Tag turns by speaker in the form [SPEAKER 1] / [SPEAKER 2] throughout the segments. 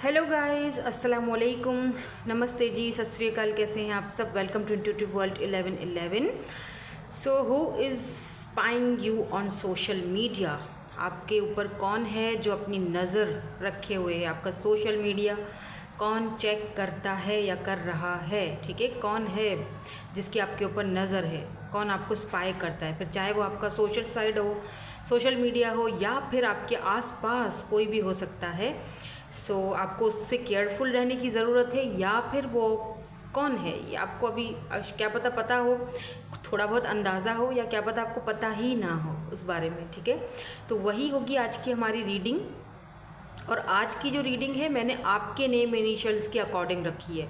[SPEAKER 1] Hello guys, अस्सलाम वालेकुम, नमस्ते जी, सत श्री अकाल। कैसे हैं आप सब? Welcome to intuitive world 1111। So who is spying you on social media? आपके ऊपर कौन है जो अपनी नज़र रखे हुए है? आपका सोशल मीडिया कौन चेक करता है या कर रहा है? ठीक है, कौन है जिसकी आपके ऊपर नज़र है? कौन आपको स्पाई करता है? फिर चाहे वो आपका सोशल साइड हो, सोशल मीडिया हो, या फिर आपके आसपास कोई भी हो सकता है। सो आपको उससे केयरफुल रहने की ज़रूरत है, या फिर वो कौन है ये आपको अभी क्या पता हो, थोड़ा बहुत अंदाज़ा हो, या क्या पता आपको पता ही ना हो उस बारे में। ठीक है, तो वही होगी आज की हमारी रीडिंग। और आज की जो रीडिंग है मैंने आपके नेम इनिशियल्स के अकॉर्डिंग रखी है।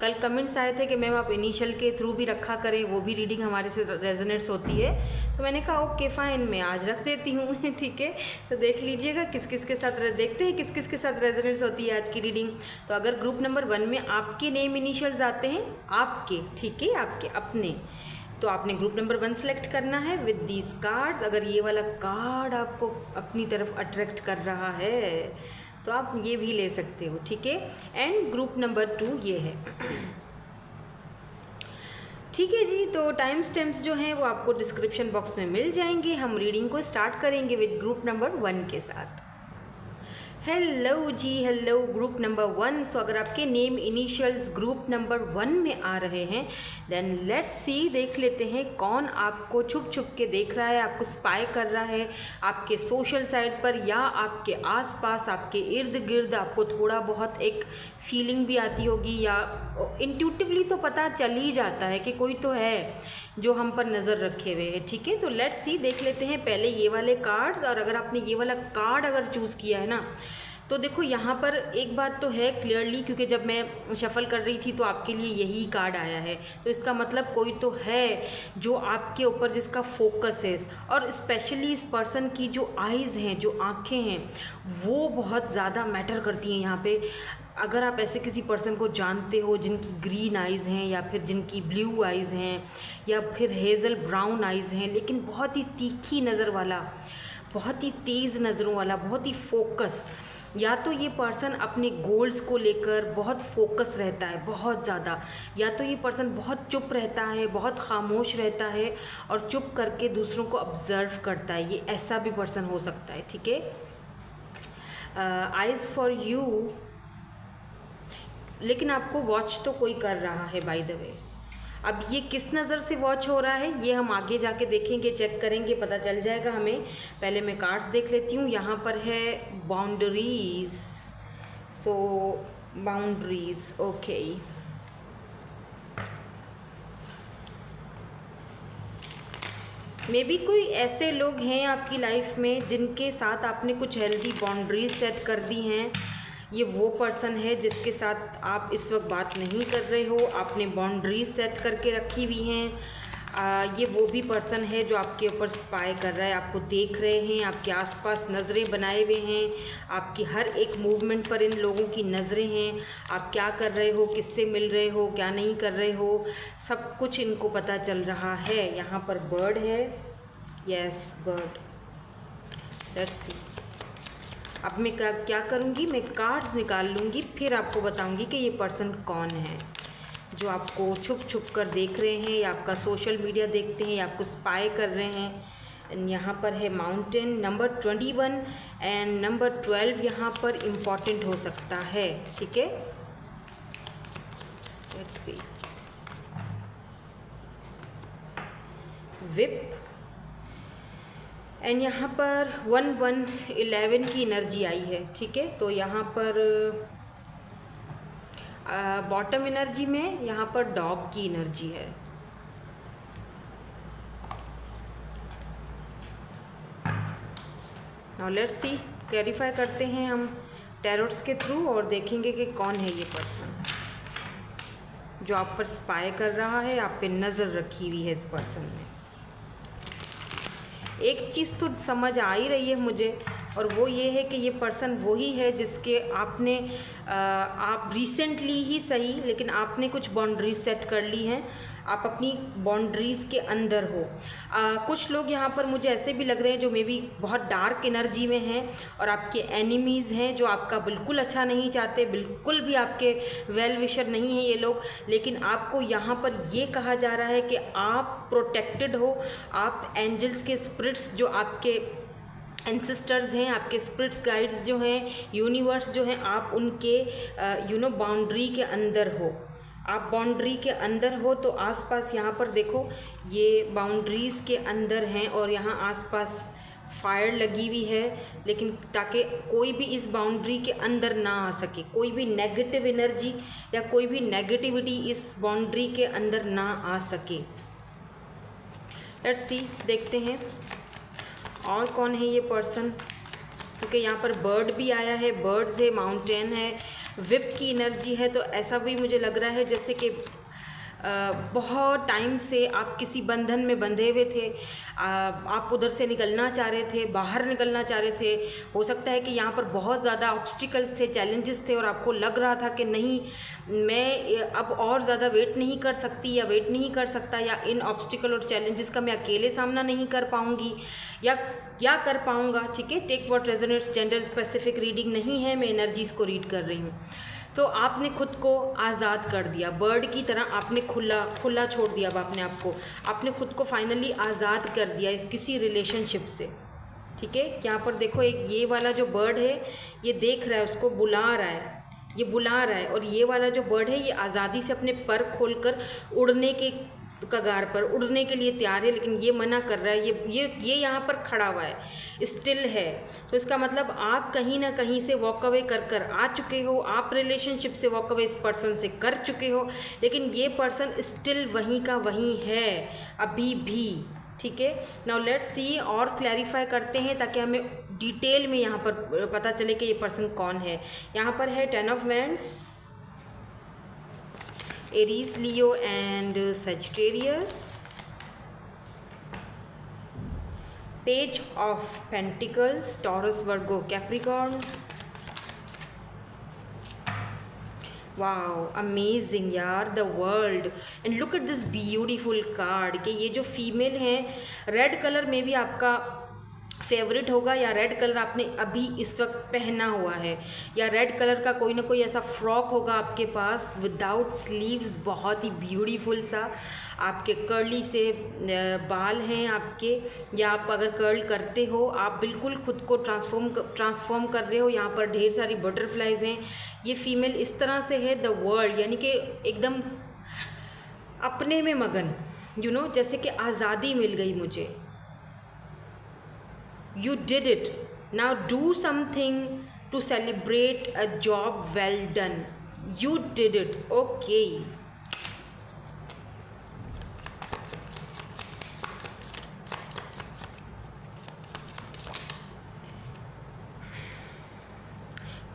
[SPEAKER 1] कल कमेंट्स आए थे कि मैम आप इनिशियल के थ्रू भी रखा करें, वो भी रीडिंग हमारे से रेजोनेट्स होती है। तो मैंने कहा ओके फ़ाइन, मैं आज रख देती हूँ। ठीक है, तो देख लीजिएगा किस किस के साथ देखते हैं किस किस के साथ रेजोनेट्स होती है आज की रीडिंग। तो अगर ग्रुप नंबर 1 में आपके नेम इनिशियल्स आते हैं, आपके, ठीक है, आपके अपने, तो आपने ग्रुप नंबर 1 सेलेक्ट करना है विद दीज कार्ड्स। अगर ये वाला कार्ड आपको अपनी तरफ अट्रैक्ट कर रहा है तो आप ये भी ले सकते हो। ठीक है, एंड ग्रुप नंबर 2 ये है। ठीक है जी, तो टाइम स्टैम्प्स जो हैं वो आपको डिस्क्रिप्शन बॉक्स में मिल जाएंगे। हम रीडिंग को स्टार्ट करेंगे विद ग्रुप नंबर 1 के साथ। हेलो जी, हेलो ग्रुप नंबर 1। सो अगर आपके नेम इनिशियल्स ग्रुप नंबर 1 में आ रहे हैं देन लेट्स सी, देख लेते हैं कौन आपको छुप छुप के देख रहा है, आपको स्पाई कर रहा है आपके सोशल साइट पर या आपके आसपास, आपके इर्द गिर्द। आपको थोड़ा बहुत एक फीलिंग भी आती होगी या इंट्यूटिवली तो पता चल ही जाता है कि कोई तो है जो हम पर नज़र रखे हुए है। ठीक है, तो लेट्स सी, देख लेते हैं पहले ये वाले कार्ड्स। और अगर आपने ये वाला कार्ड अगर चूज़ किया है ना, तो देखो यहाँ पर एक बात तो है क्लियरली, क्योंकि जब मैं शफल कर रही थी तो आपके लिए यही कार्ड आया है, तो इसका मतलब कोई तो है जो आपके ऊपर जिसका फोकस है। और स्पेशली इस पर्सन की जो आइज़ हैं, जो आँखें हैं, वो बहुत ज़्यादा मैटर करती हैं यहाँ पे। अगर आप ऐसे किसी पर्सन को जानते हो जिनकी ग्रीन आइज़ हैं, या फिर जिनकी ब्लू आइज़ हैं, या फिर हेज़ल ब्राउन आइज़ हैं, लेकिन बहुत ही तीखी नज़र वाला, बहुत ही तेज़ नज़रों वाला, बहुत ही फोकस, या तो ये पर्सन अपने गोल्स को लेकर बहुत फोकस रहता है बहुत ज़्यादा, या तो ये पर्सन बहुत चुप रहता है, बहुत खामोश रहता है और चुप करके दूसरों को ऑब्ज़र्व करता है। ये ऐसा भी पर्सन हो सकता है। ठीक है, आइज़ फॉर यू, लेकिन आपको वॉच तो कोई कर रहा है बाय द वे। अब ये किस नज़र से वॉच हो रहा है ये हम आगे जाके देखेंगे, चेक करेंगे, पता चल जाएगा हमें। पहले मैं कार्ड्स देख लेती हूँ। यहाँ पर है boundaries. So boundaries, okay. May be कोई ऐसे लोग हैं आपकी लाइफ में जिनके साथ आपने कुछ हेल्दी बाउंड्रीज सेट कर दी हैं। ये वो पर्सन है जिसके साथ आप इस वक्त बात नहीं कर रहे हो, आपने बाउंड्रीज सेट करके रखी हुई हैं। ये वो भी पर्सन है जो आपके ऊपर स्पाई कर रहा है, आपको देख रहे हैं, आपके आसपास नज़रें बनाए हुए हैं, आपकी हर एक मूवमेंट पर इन लोगों की नज़रें हैं। आप क्या कर रहे हो, किससे मिल रहे हो, क्या नहीं कर रहे हो, सब कुछ इनको पता चल रहा है। यहाँ पर बर्ड है, यस बर्ड। लेट्स सी, अब मैं क्या करूँगी, मैं कार्ड्स निकाल लूँगी, फिर आपको बताऊँगी कि ये पर्सन कौन है जो आपको छुप छुप कर देख रहे हैं, या आपका सोशल मीडिया देखते हैं, या आपको स्पाई कर रहे हैं। यहाँ पर है माउंटेन, नंबर 21 एंड नंबर 12 यहाँ पर इम्पॉर्टेंट हो सकता है। ठीक है, लेट्स सी, विप, एंड यहाँ पर 1111 की एनर्जी आई है। ठीक है, तो यहाँ पर बॉटम एनर्जी में यहाँ पर डॉग की एनर्जी है। नाउ लेट्स सी, क्लैरिफाई करते हैं हम टैरोट्स के थ्रू और देखेंगे कि कौन है ये पर्सन जो आप पर स्पाई कर रहा है, आप पे नज़र रखी हुई है इस पर्सन ने। एक चीज़ तो समझ आ ही रही है मुझे और वो ये है कि ये पर्सन वही है जिसके आपने आप रिसेंटली ही सही, लेकिन आपने कुछ बाउंड्रीज सेट कर ली हैं, आप अपनी बाउंड्रीज़ के अंदर हो। कुछ लोग यहाँ पर मुझे ऐसे भी लग रहे हैं जो मे बी बहुत डार्क एनर्जी में हैं और आपके एनिमीज़ हैं, जो आपका बिल्कुल अच्छा नहीं चाहते, बिल्कुल भी आपके वेल विशर नहीं हैं ये लोग। लेकिन आपको यहाँ पर ये कहा जा रहा है कि आप प्रोटेक्टेड हो, आप एंजल्स के स्पिरिट्स जो आपके एंसेस्टर्स हैं, आपके स्पिरिट्स गाइड्स जो हैं, यूनिवर्स जो हैं, आप उनके बाउंड्री के अंदर हो, आप बाउंड्री के अंदर हो। तो आसपास यहाँ पर देखो ये बाउंड्रीज़ के अंदर हैं और यहाँ आसपास फायर लगी हुई है, लेकिन ताकि कोई भी इस बाउंड्री के अंदर ना आ सके, कोई भी नेगेटिव एनर्जी या कोई भी नेगेटिविटी इस बाउंड्री के अंदर ना आ सके। लेट्स सी, देखते हैं और कौन है ये पर्सन, क्योंकि यहाँ पर बर्ड भी आया है, बर्ड्स है, माउंटेन है, विप की एनर्जी है। तो ऐसा भी मुझे लग रहा है जैसे कि बहुत टाइम से आप किसी बंधन में बंधे हुए थे, आप उधर से निकलना चाह रहे थे, बाहर निकलना चाह रहे थे। हो सकता है कि यहाँ पर बहुत ज़्यादा ऑब्स्टिकल्स थे, चैलेंजेस थे और आपको लग रहा था कि नहीं, मैं अब और ज़्यादा वेट नहीं कर सकती या वेट नहीं कर सकता, या इन ऑब्स्टिकल और चैलेंजेस का मैं अकेले सामना नहीं कर पाऊँगी या कर पाऊँगा। ठीक है, take what resonates, gender specific reading नहीं है, मैं एनर्जीज़ को रीड कर रही हूँ। तो आपने खुद को आज़ाद कर दिया, बर्ड की तरह आपने खुला छोड़ दिया। अब आपने खुद को फाइनली आज़ाद कर दिया किसी रिलेशनशिप से। ठीक है, यहाँ पर देखो एक ये वाला जो बर्ड है ये देख रहा है, उसको बुला रहा है, ये बुला रहा है, और ये वाला जो बर्ड है ये आज़ादी से अपने पर खोलकर उड़ने के कगार पर, उड़ने के लिए तैयार है, लेकिन ये मना कर रहा है। ये यहाँ पर खड़ा हुआ है, स्टिल है। तो इसका मतलब आप कहीं ना कहीं से वॉक अवे कर आ चुके हो, आप रिलेशनशिप से वॉक अवे इस पर्सन से कर चुके हो, लेकिन ये पर्सन स्टिल वहीं का वहीं है अभी भी। ठीक है, नाउ लेट्स सी, और क्लैरिफाई करते हैं ताकि हमें डिटेल में यहाँ पर पता चले कि ये पर्सन कौन है। यहाँ पर है 10 of wands, Aries, Leo and Sagittarius, Page of Pentacles, Taurus, Virgo, Capricorn. Wow, amazing यार, the world. And look at this beautiful card कि ये जो फीमेल हैं, रेड कलर में भी आपका फेवरेट होगा, या रेड कलर आपने अभी इस वक्त पहना हुआ है, या रेड कलर का कोई ना कोई ऐसा फ्रॉक होगा आपके पास विदाउट स्लीव्स, बहुत ही ब्यूटीफुल सा। आपके कर्ली से बाल हैं आपके, या आप अगर कर्ल करते हो, आप बिल्कुल खुद को ट्रांसफॉर्म कर रहे हो। यहाँ पर ढेर सारी बटरफ्लाइज हैं। ये फीमेल इस तरह से है, द वर्ल्ड, यानी कि एकदम अपने में मगन, जैसे कि आज़ादी मिल गई मुझे। You did it. Now do something to celebrate a job well done. You did it. Okay.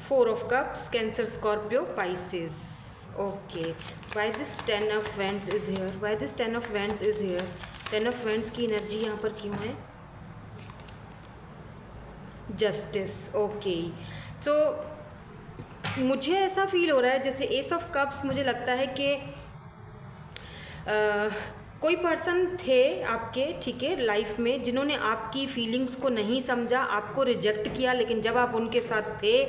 [SPEAKER 1] Four of Cups, Cancer, Scorpio, Pisces. Okay. Why this 10 of Wands is here? Why this 10 of Wands is here? 10 of Wands की energy यहाँ पर क्यों है? Justice. Okay, तो मुझे ऐसा feel हो रहा है जैसे एस ऑफ कप्स, मुझे लगता है कि कोई पर्सन थे आपके, ठीक है, लाइफ में, जिन्होंने आपकी फीलिंग्स को नहीं समझा, आपको रिजेक्ट किया, लेकिन जब आप उनके साथ थे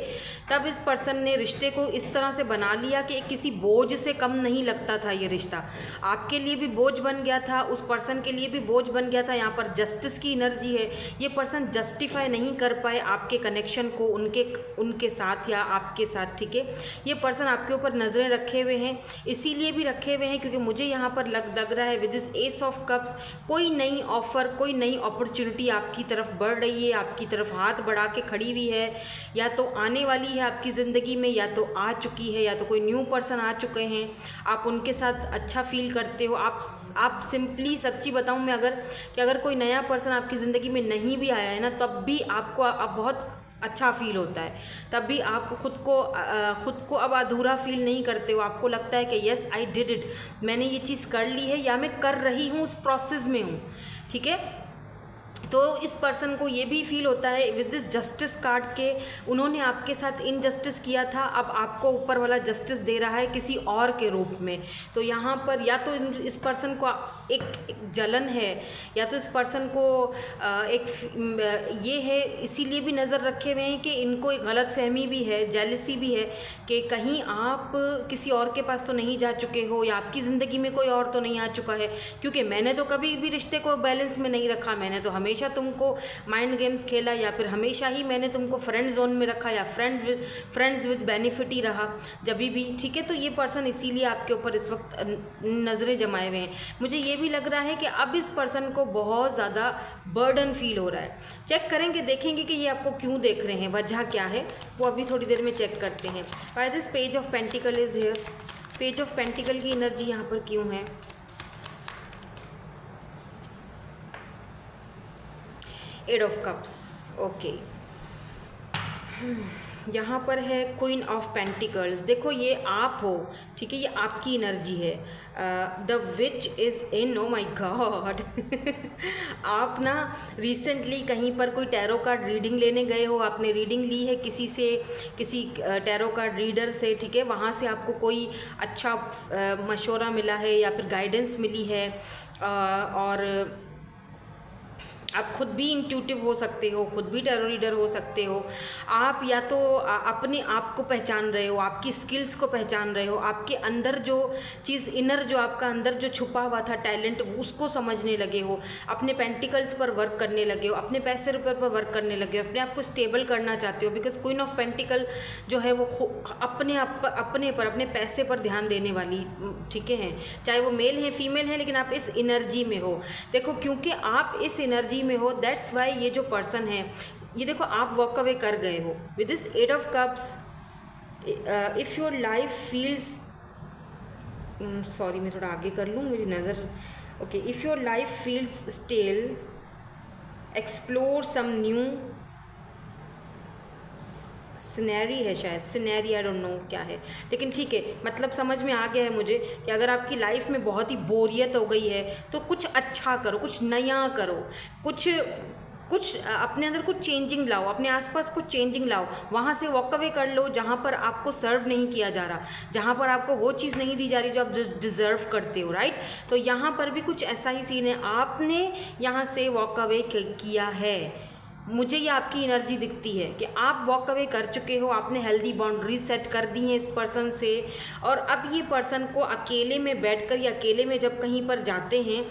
[SPEAKER 1] तब इस पर्सन ने रिश्ते को इस तरह से बना लिया कि किसी बोझ से कम नहीं लगता था। ये रिश्ता आपके लिए भी बोझ बन गया था, उस पर्सन के लिए भी बोझ बन गया था। यहाँ पर जस्टिस की एनर्जी है। ये पर्सन जस्टिफाई नहीं कर पाए आपके कनेक्शन को उनके साथ या आपके साथ। ठीक है, ये पर्सन आपके ऊपर नज़रें रखे हुए हैं, इसीलिए भी रखे हुए हैं क्योंकि मुझे यहाँ पर लग रहा है विद एस ऑफ कप्स कोई नई ऑफर, कोई नई अपॉर्चुनिटी आपकी तरफ बढ़ रही है, आपकी तरफ हाथ बढ़ा के खड़ी हुई है, या तो आने वाली है आपकी ज़िंदगी में, या तो आ चुकी है, या तो कोई न्यू पर्सन आ चुके हैं, आप उनके साथ अच्छा फील करते हो। आप सिंपली सच्ची बताऊं मैं, अगर कोई नया पर्सन आपकी ज़िंदगी में नहीं भी आया है ना, तब भी आपको अब बहुत अच्छा फील होता है, तब भी आप खुद को अब अधूरा फील नहीं करते हो। आपको लगता है कि यस आई डिड इट, मैंने ये चीज़ कर ली है या मैं कर रही हूँ, उस प्रोसेस में हूँ। ठीक है, तो इस पर्सन को ये भी फील होता है विद दिस जस्टिस कार्ड के उन्होंने आपके साथ इनजस्टिस किया था, अब आपको ऊपर वाला जस्टिस दे रहा है किसी और के रूप में। तो यहाँ पर या तो इस पर्सन को एक जलन है, या तो इस पर्सन को ये है, इसीलिए भी नज़र रखे हुए हैं कि इनको एक गलत फहमी भी है, जेलसी भी है कि कहीं आप किसी और के पास तो नहीं जा चुके हो, या आपकी ज़िंदगी में कोई और तो नहीं आ चुका है, क्योंकि मैंने तो कभी भी रिश्ते को बैलेंस में नहीं रखा, मैंने तो हमेशा तुमको माइंड गेम्स खेला, या फिर हमेशा ही मैंने तुमको फ्रेंड जोन में रखा, या फ्रेंड्स विद बेनिफिट ही रहा जब भी, ठीक है। तो ये पर्सन इसीलिए आपके ऊपर इस वक्त नज़रें जमाए हुए हैं। मुझे ये भी लग रहा है कि अब इस पर्सन को बहुत ज़्यादा बर्डन फील हो रहा है। चेक करेंगे, देखेंगे कि ये आपको क्यों देख रहे हैं, वजह क्या है, वो अभी थोड़ी देर में चेक करते हैं। Why this page of pentacle is here, page of pentacle की एनर्जी यहाँ पर क्यों है। Eight of cups, okay. यहाँ पर है क्वीन ऑफ पेंटिकल्स। देखो ये आप हो, ठीक है, ये आपकी एनर्जी है। The which is in, oh my god. आप ना रिसेंटली कहीं पर कोई टैरो कार्ड रीडिंग लेने गए हो, आपने रीडिंग ली है किसी से, किसी टैरो कार्ड रीडर से, ठीक है, वहाँ से आपको कोई अच्छा मशवरा मिला है या फिर गाइडेंस मिली है, और आप खुद भी इंट्यूटिव हो सकते हो, खुद भी टैरो रीडर हो सकते हो। आप या तो अपने आप को पहचान रहे हो, आपकी स्किल्स को पहचान रहे हो, आपके अंदर जो चीज़ इनर जो आपका अंदर जो छुपा हुआ था टैलेंट, उसको समझने लगे हो, अपने पेंटिकल्स पर वर्क करने लगे हो, अपने पैसे रुपये पर वर्क करने लगे हो, अपने आप को स्टेबल करना चाहते हो। बिकॉज क्वीन ऑफ पेंटिकल जो है वो अपने आप अपने पर, अपने पैसे पर ध्यान देने वाली, ठीक है, चाहे वो मेल है फीमेल है, लेकिन आप इस एनर्जी में हो। देखो क्योंकि आप इस एनर्जी में हो, दैट्स वाई ये जो पर्सन है, ये देखो आप वॉक अवे कर गए हो with this eight of cups. If your life feels, sorry मैं थोड़ा आगे कर लूँ, मेरी नज़र, okay. If your life feels stale, explore some new scenery है, शायद सिनेरी, आई डोंट नो क्या है, लेकिन ठीक है, मतलब समझ में आ गया है मुझे कि अगर आपकी लाइफ में बहुत ही बोरियत हो गई है तो कुछ अच्छा करो, कुछ नया करो, कुछ अपने अंदर कुछ चेंजिंग लाओ, अपने आसपास कुछ चेंजिंग लाओ, वहाँ से वॉक अवे कर लो जहाँ पर आपको सर्व नहीं किया जा रहा, जहाँ पर आपको वो चीज़ नहीं दी जा रही जो आप डिज़र्व करते हो, राइट। तो यहाँ पर भी कुछ ऐसा ही सीन है, आपने यहाँ से वॉक अवे किया है। मुझे ये आपकी एनर्जी दिखती है कि आप वॉक अवे कर चुके हो, आपने हेल्दी बाउंड्रीज सेट कर दी हैं इस पर्सन से, और अब ये पर्सन को अकेले में बैठकर या अकेले में जब कहीं पर जाते हैं,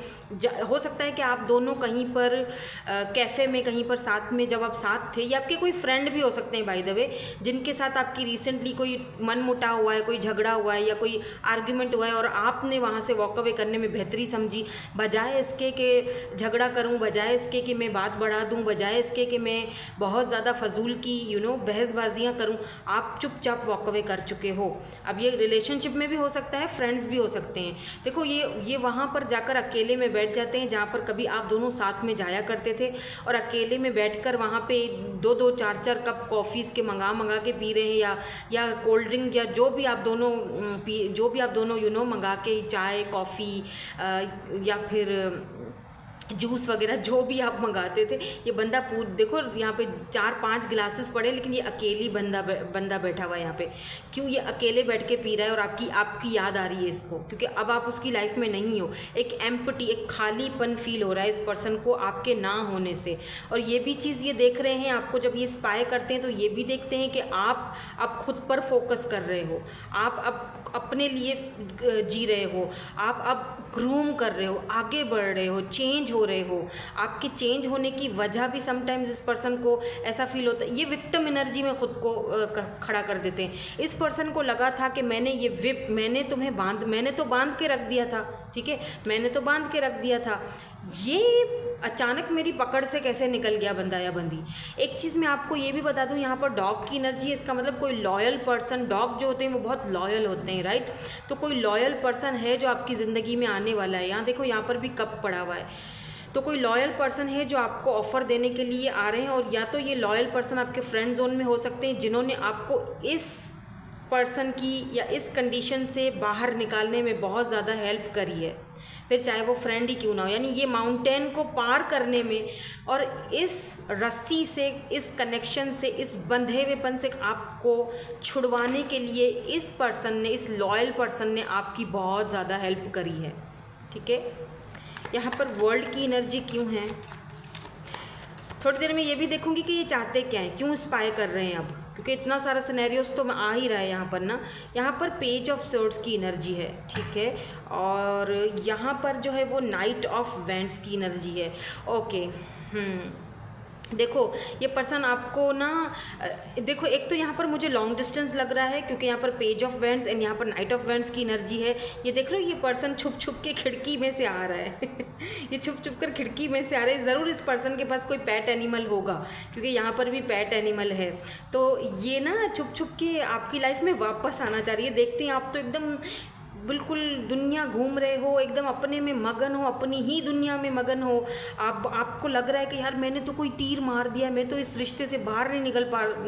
[SPEAKER 1] हो सकता है कि आप दोनों कहीं पर कैफ़े में कहीं पर साथ में जब आप साथ थे, या आपके कोई फ्रेंड भी हो सकते हैं बाय द वे, जिनके साथ आपकी रिसेंटली कोई मनमुटाव हुआ है, कोई झगड़ा हुआ है या कोई आर्ग्यूमेंट हुआ है, और आपने वहाँ से वॉक अवे करने में बेहतरी समझी, बजाय इसके कि झगड़ा करूँ, बजाय इसके कि मैं बात बढ़ा दूँ, बजाय इसके कि मैं बहुत ज़्यादा फजूल की बहसबाजियाँ करूँ, आप चुपचाप वॉक अवे कर चुके हो। अब ये रिलेशनशिप में भी हो सकता है, फ्रेंड्स भी हो सकते हैं। देखो ये वहाँ पर जाकर अकेले में बैठ जाते हैं जहाँ पर कभी आप दोनों साथ में जाया करते थे, और अकेले में बैठकर वहाँ पे 2-2 4-4 कप कॉफ़ीज़ के मंगा के पी रहे हैं, या कोल्ड ड्रिंक, या जो भी आप दोनों मंगा के, चाय कॉफ़ी या फिर जूस वगैरह जो भी आप मंगाते थे, ये बंदा देखो यहाँ पे 4-5 गिलासेस पड़े, लेकिन ये अकेली बंदा बैठा हुआ है यहाँ पे। क्यों ये अकेले बैठ के पी रहा है, और आपकी याद आ रही है इसको, क्योंकि अब आप उसकी लाइफ में नहीं हो। एक एम्प्टी, एक खालीपन फील हो रहा है इस पर्सन को आपके ना होने से। और ये भी चीज़ ये देख रहे हैं आपको, जब ये स्पाई करते हैं तो ये भी देखते हैं कि आप अब खुद पर फोकस कर रहे हो, आप अब अपने लिए जी रहे हो, आप अब ग्रूम कर रहे हो, आगे बढ़ रहे हो, चेंज हो रहे हो। आपके चेंज होने की वजह भी समटाइम्स इस पर्सन को ऐसा फील होता है, ये विक्टिम एनर्जी में खुद को खड़ा कर देते हैं। इस पर्सन को लगा था कि मैंने तो बांध के रख दिया था, ठीक है, मैंने तो बांध के रख दिया था, ये अचानक मेरी पकड़ से कैसे निकल गया बंदा या बंदी। एक चीज़ मैं आपको ये भी बता दूं, यहाँ पर डॉग की एनर्जी है, इसका मतलब कोई लॉयल पर्सन, डॉग जो होते हैं वो बहुत लॉयल होते हैं, राइट। तो कोई लॉयल पर्सन है जो आपकी ज़िंदगी में आने वाला है। यहाँ देखो, यहाँ पर भी कप पड़ा हुआ है, तो कोई लॉयल पर्सन है जो आपको ऑफ़र देने के लिए आ रहे हैं, और या तो ये लॉयल पर्सन आपके फ्रेंड जोन में हो सकते हैं, जिन्होंने आपको इस पर्सन की या इस कंडीशन से बाहर निकालने में बहुत ज़्यादा हेल्प करी है। फिर चाहे वो फ्रेंड ही क्यों ना हो। यानी ये माउंटेन को पार करने में और इस रस्सी से, इस कनेक्शन से, इस बंधे हुएपन से आपको छुड़वाने के लिए इस पर्सन ने, इस लॉयल पर्सन ने आपकी बहुत ज़्यादा हेल्प करी है। ठीक है, यहाँ पर वर्ल्ड की एनर्जी क्यों है, थोड़ी देर में ये भी देखूंगी कि ये चाहते क्या हैं, क्यों स्पाई कर रहे हैं अब, क्योंकि इतना सारा सिनेरियोस तो आ ही रहा है यहाँ पर ना। यहाँ पर पेज ऑफ सोर्ड्स की एनर्जी है, ठीक है, और यहाँ पर जो है वो नाइट ऑफ वेंट्स की एनर्जी है। ओके, देखो ये पर्सन आपको ना, देखो एक तो यहाँ पर मुझे लॉन्ग डिस्टेंस लग रहा है क्योंकि यहाँ पर पेज ऑफ वेंट्स एंड यहाँ पर नाइट ऑफ वेंट्स की एनर्जी है। ये देख रहे हो, ये पर्सन छुप छुप के खिड़की में से आ रहा है ये छुप छुप कर खिड़की में से आ रहा है। ज़रूर इस पर्सन के पास कोई पेट एनिमल होगा, क्योंकि यहाँ पर भी पेट एनिमल है। तो ये ना छुप छुप के आपकी लाइफ में वापस आना चाह रही है। देखते हैं आप तो एकदम बिल्कुल दुनिया घूम रहे हो, एकदम अपने में मगन हो, अपनी ही दुनिया में मगन हो। आपको लग रहा है कि यार मैंने तो कोई तीर मार दिया, मैं तो इस रिश्ते से बाहर नहीं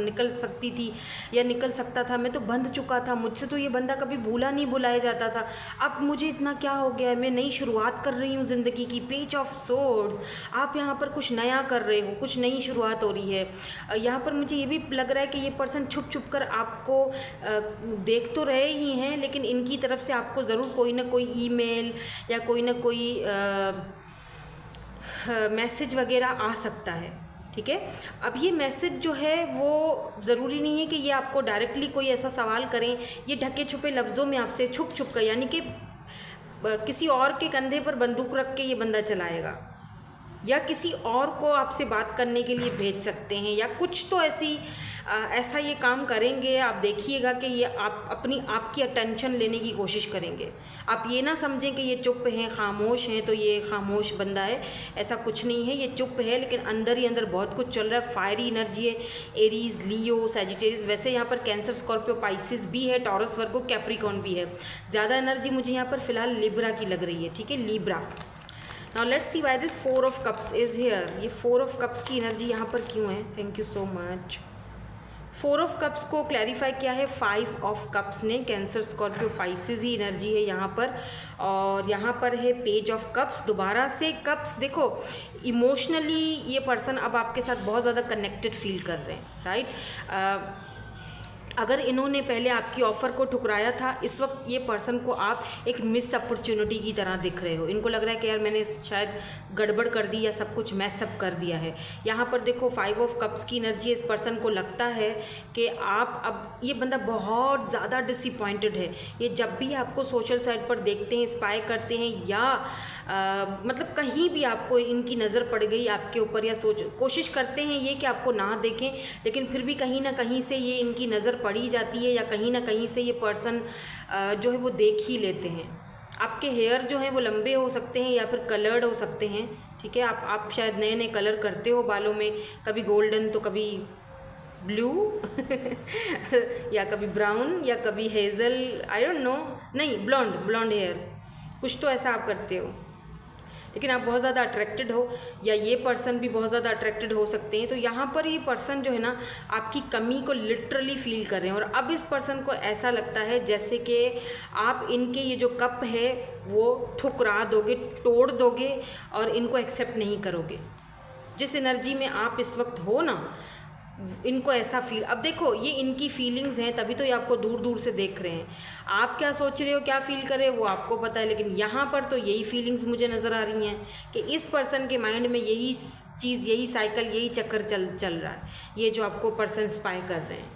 [SPEAKER 1] निकल सकती थी या निकल सकता था, मैं तो बंध चुका था, मुझसे तो ये बंदा कभी भूला नहीं भुलाया जाता था, अब मुझे इतना क्या हो गया है, मैं नई शुरुआत कर रही हूँ ज़िंदगी की। पेज ऑफ सोर्ड्स, आप यहाँ पर कुछ नया कर रहे हो, कुछ नई शुरुआत हो रही है। यहाँ पर मुझे ये भी लग रहा है कि ये पर्सन छुप छुप कर आपको देख तो रहे ही हैं, लेकिन इनकी तरफ से आपको ज़रूर कोई ना कोई ईमेल या कोई ना कोई मैसेज वगैरह आ सकता है। ठीक है, अब ये मैसेज जो है वो ज़रूरी नहीं है कि ये आपको डायरेक्टली कोई ऐसा सवाल करें, ये ढके छुपे लफ्ज़ों में आपसे छुप छुप कर, यानी कि किसी और के कंधे पर बंदूक रख के ये बंदा चलाएगा, या किसी और को आपसे बात करने के लिए भेज सकते हैं, या कुछ तो ऐसा ये काम करेंगे। आप देखिएगा कि ये आपकी अटेंशन लेने की कोशिश करेंगे। आप ये ना समझें कि ये चुप हैं, खामोश हैं, तो ये खामोश बंदा है, ऐसा कुछ नहीं है। ये चुप है लेकिन अंदर ही अंदर बहुत कुछ चल रहा है। फायरी एनर्जी है, एरीज, लियो, सैजिटेरियस, वैसे यहाँ पर कैंसर, स्कॉर्पियो, पाइसिस भी है, टॉरस, वर्गो, कैप्रिकॉर्न भी है। ज़्यादा एनर्जी मुझे यहाँ पर फिलहाल लिब्रा की लग रही है। ठीक है, Libra. Now let's see why this 4 of cups is here. ये 4 ऑफ कप्स की एनर्जी यहाँ पर क्यों है? Thank you so much. 4 of cups को क्लैरिफाई किया है 5 ऑफ कप्स ने। कैंसर, स्कॉर्पियो, पाइसिस ही एनर्जी है यहाँ पर, और यहाँ पर है पेज ऑफ कप्स। दोबारा से कप्स, देखो इमोशनली ये पर्सन अब आपके साथ बहुत ज़्यादा कनेक्टेड फील कर रहे हैं, राइट। अगर इन्होंने पहले आपकी ऑफ़र को ठुकराया था, इस वक्त ये पर्सन को आप एक मिस अपॉर्चुनिटी की तरह दिख रहे हो। इनको लग रहा है कि यार मैंने शायद गड़बड़ कर दी या सब कुछ मैसअप कर दिया है। यहाँ पर देखो 5 ऑफ कप्स की एनर्जी, इस पर्सन को लगता है कि आप, अब ये बंदा बहुत ज़्यादा डिसअपॉइंटेड है। ये जब भी आपको सोशल साइट पर देखते हैं, स्पाई करते हैं, या मतलब कहीं भी आपको इनकी नज़र पड़ गई आपके ऊपर, या कोशिश करते हैं ये कि आपको ना देखें, लेकिन फिर भी कहीं ना कहीं से ये इनकी नज़र पड़ी जाती है, या कहीं ना कहीं से ये पर्सन जो है वो देख ही लेते हैं। आपके हेयर जो हैं वो लंबे हो सकते हैं या फिर कलर्ड हो सकते हैं। ठीक है, आप शायद नए नए कलर करते हो बालों में, कभी गोल्डन तो कभी ब्लू या कभी ब्राउन या कभी हेज़ल, आई डोंट नो, नहीं ब्लॉन्ड हेयर, कुछ तो ऐसा आप करते हो। लेकिन आप बहुत ज़्यादा अट्रैक्टेड हो, या ये पर्सन भी बहुत ज़्यादा अट्रैक्टेड हो सकते हैं। तो यहाँ पर ये पर्सन जो है ना आपकी कमी को लिटरली फील कर रहे हैं, और अब इस पर्सन को ऐसा लगता है जैसे कि आप इनके ये जो कप है वो ठुकरा दोगे, तोड़ दोगे, और इनको एक्सेप्ट नहीं करोगे। जिस एनर्जी में आप इस वक्त हो ना, इनको ऐसा फील, अब देखो ये इनकी फीलिंग्स हैं, तभी तो ये आपको दूर दूर से देख रहे हैं। आप क्या सोच रहे हो, क्या फील कर रहे हो, वो आपको पता है, लेकिन यहाँ पर तो यही फीलिंग्स मुझे नज़र आ रही हैं कि इस पर्सन के माइंड में यही चीज़, यही साइकिल, यही चक्कर चल रहा है, ये जो आपको पर्सन स्पाई कर रहे हैं।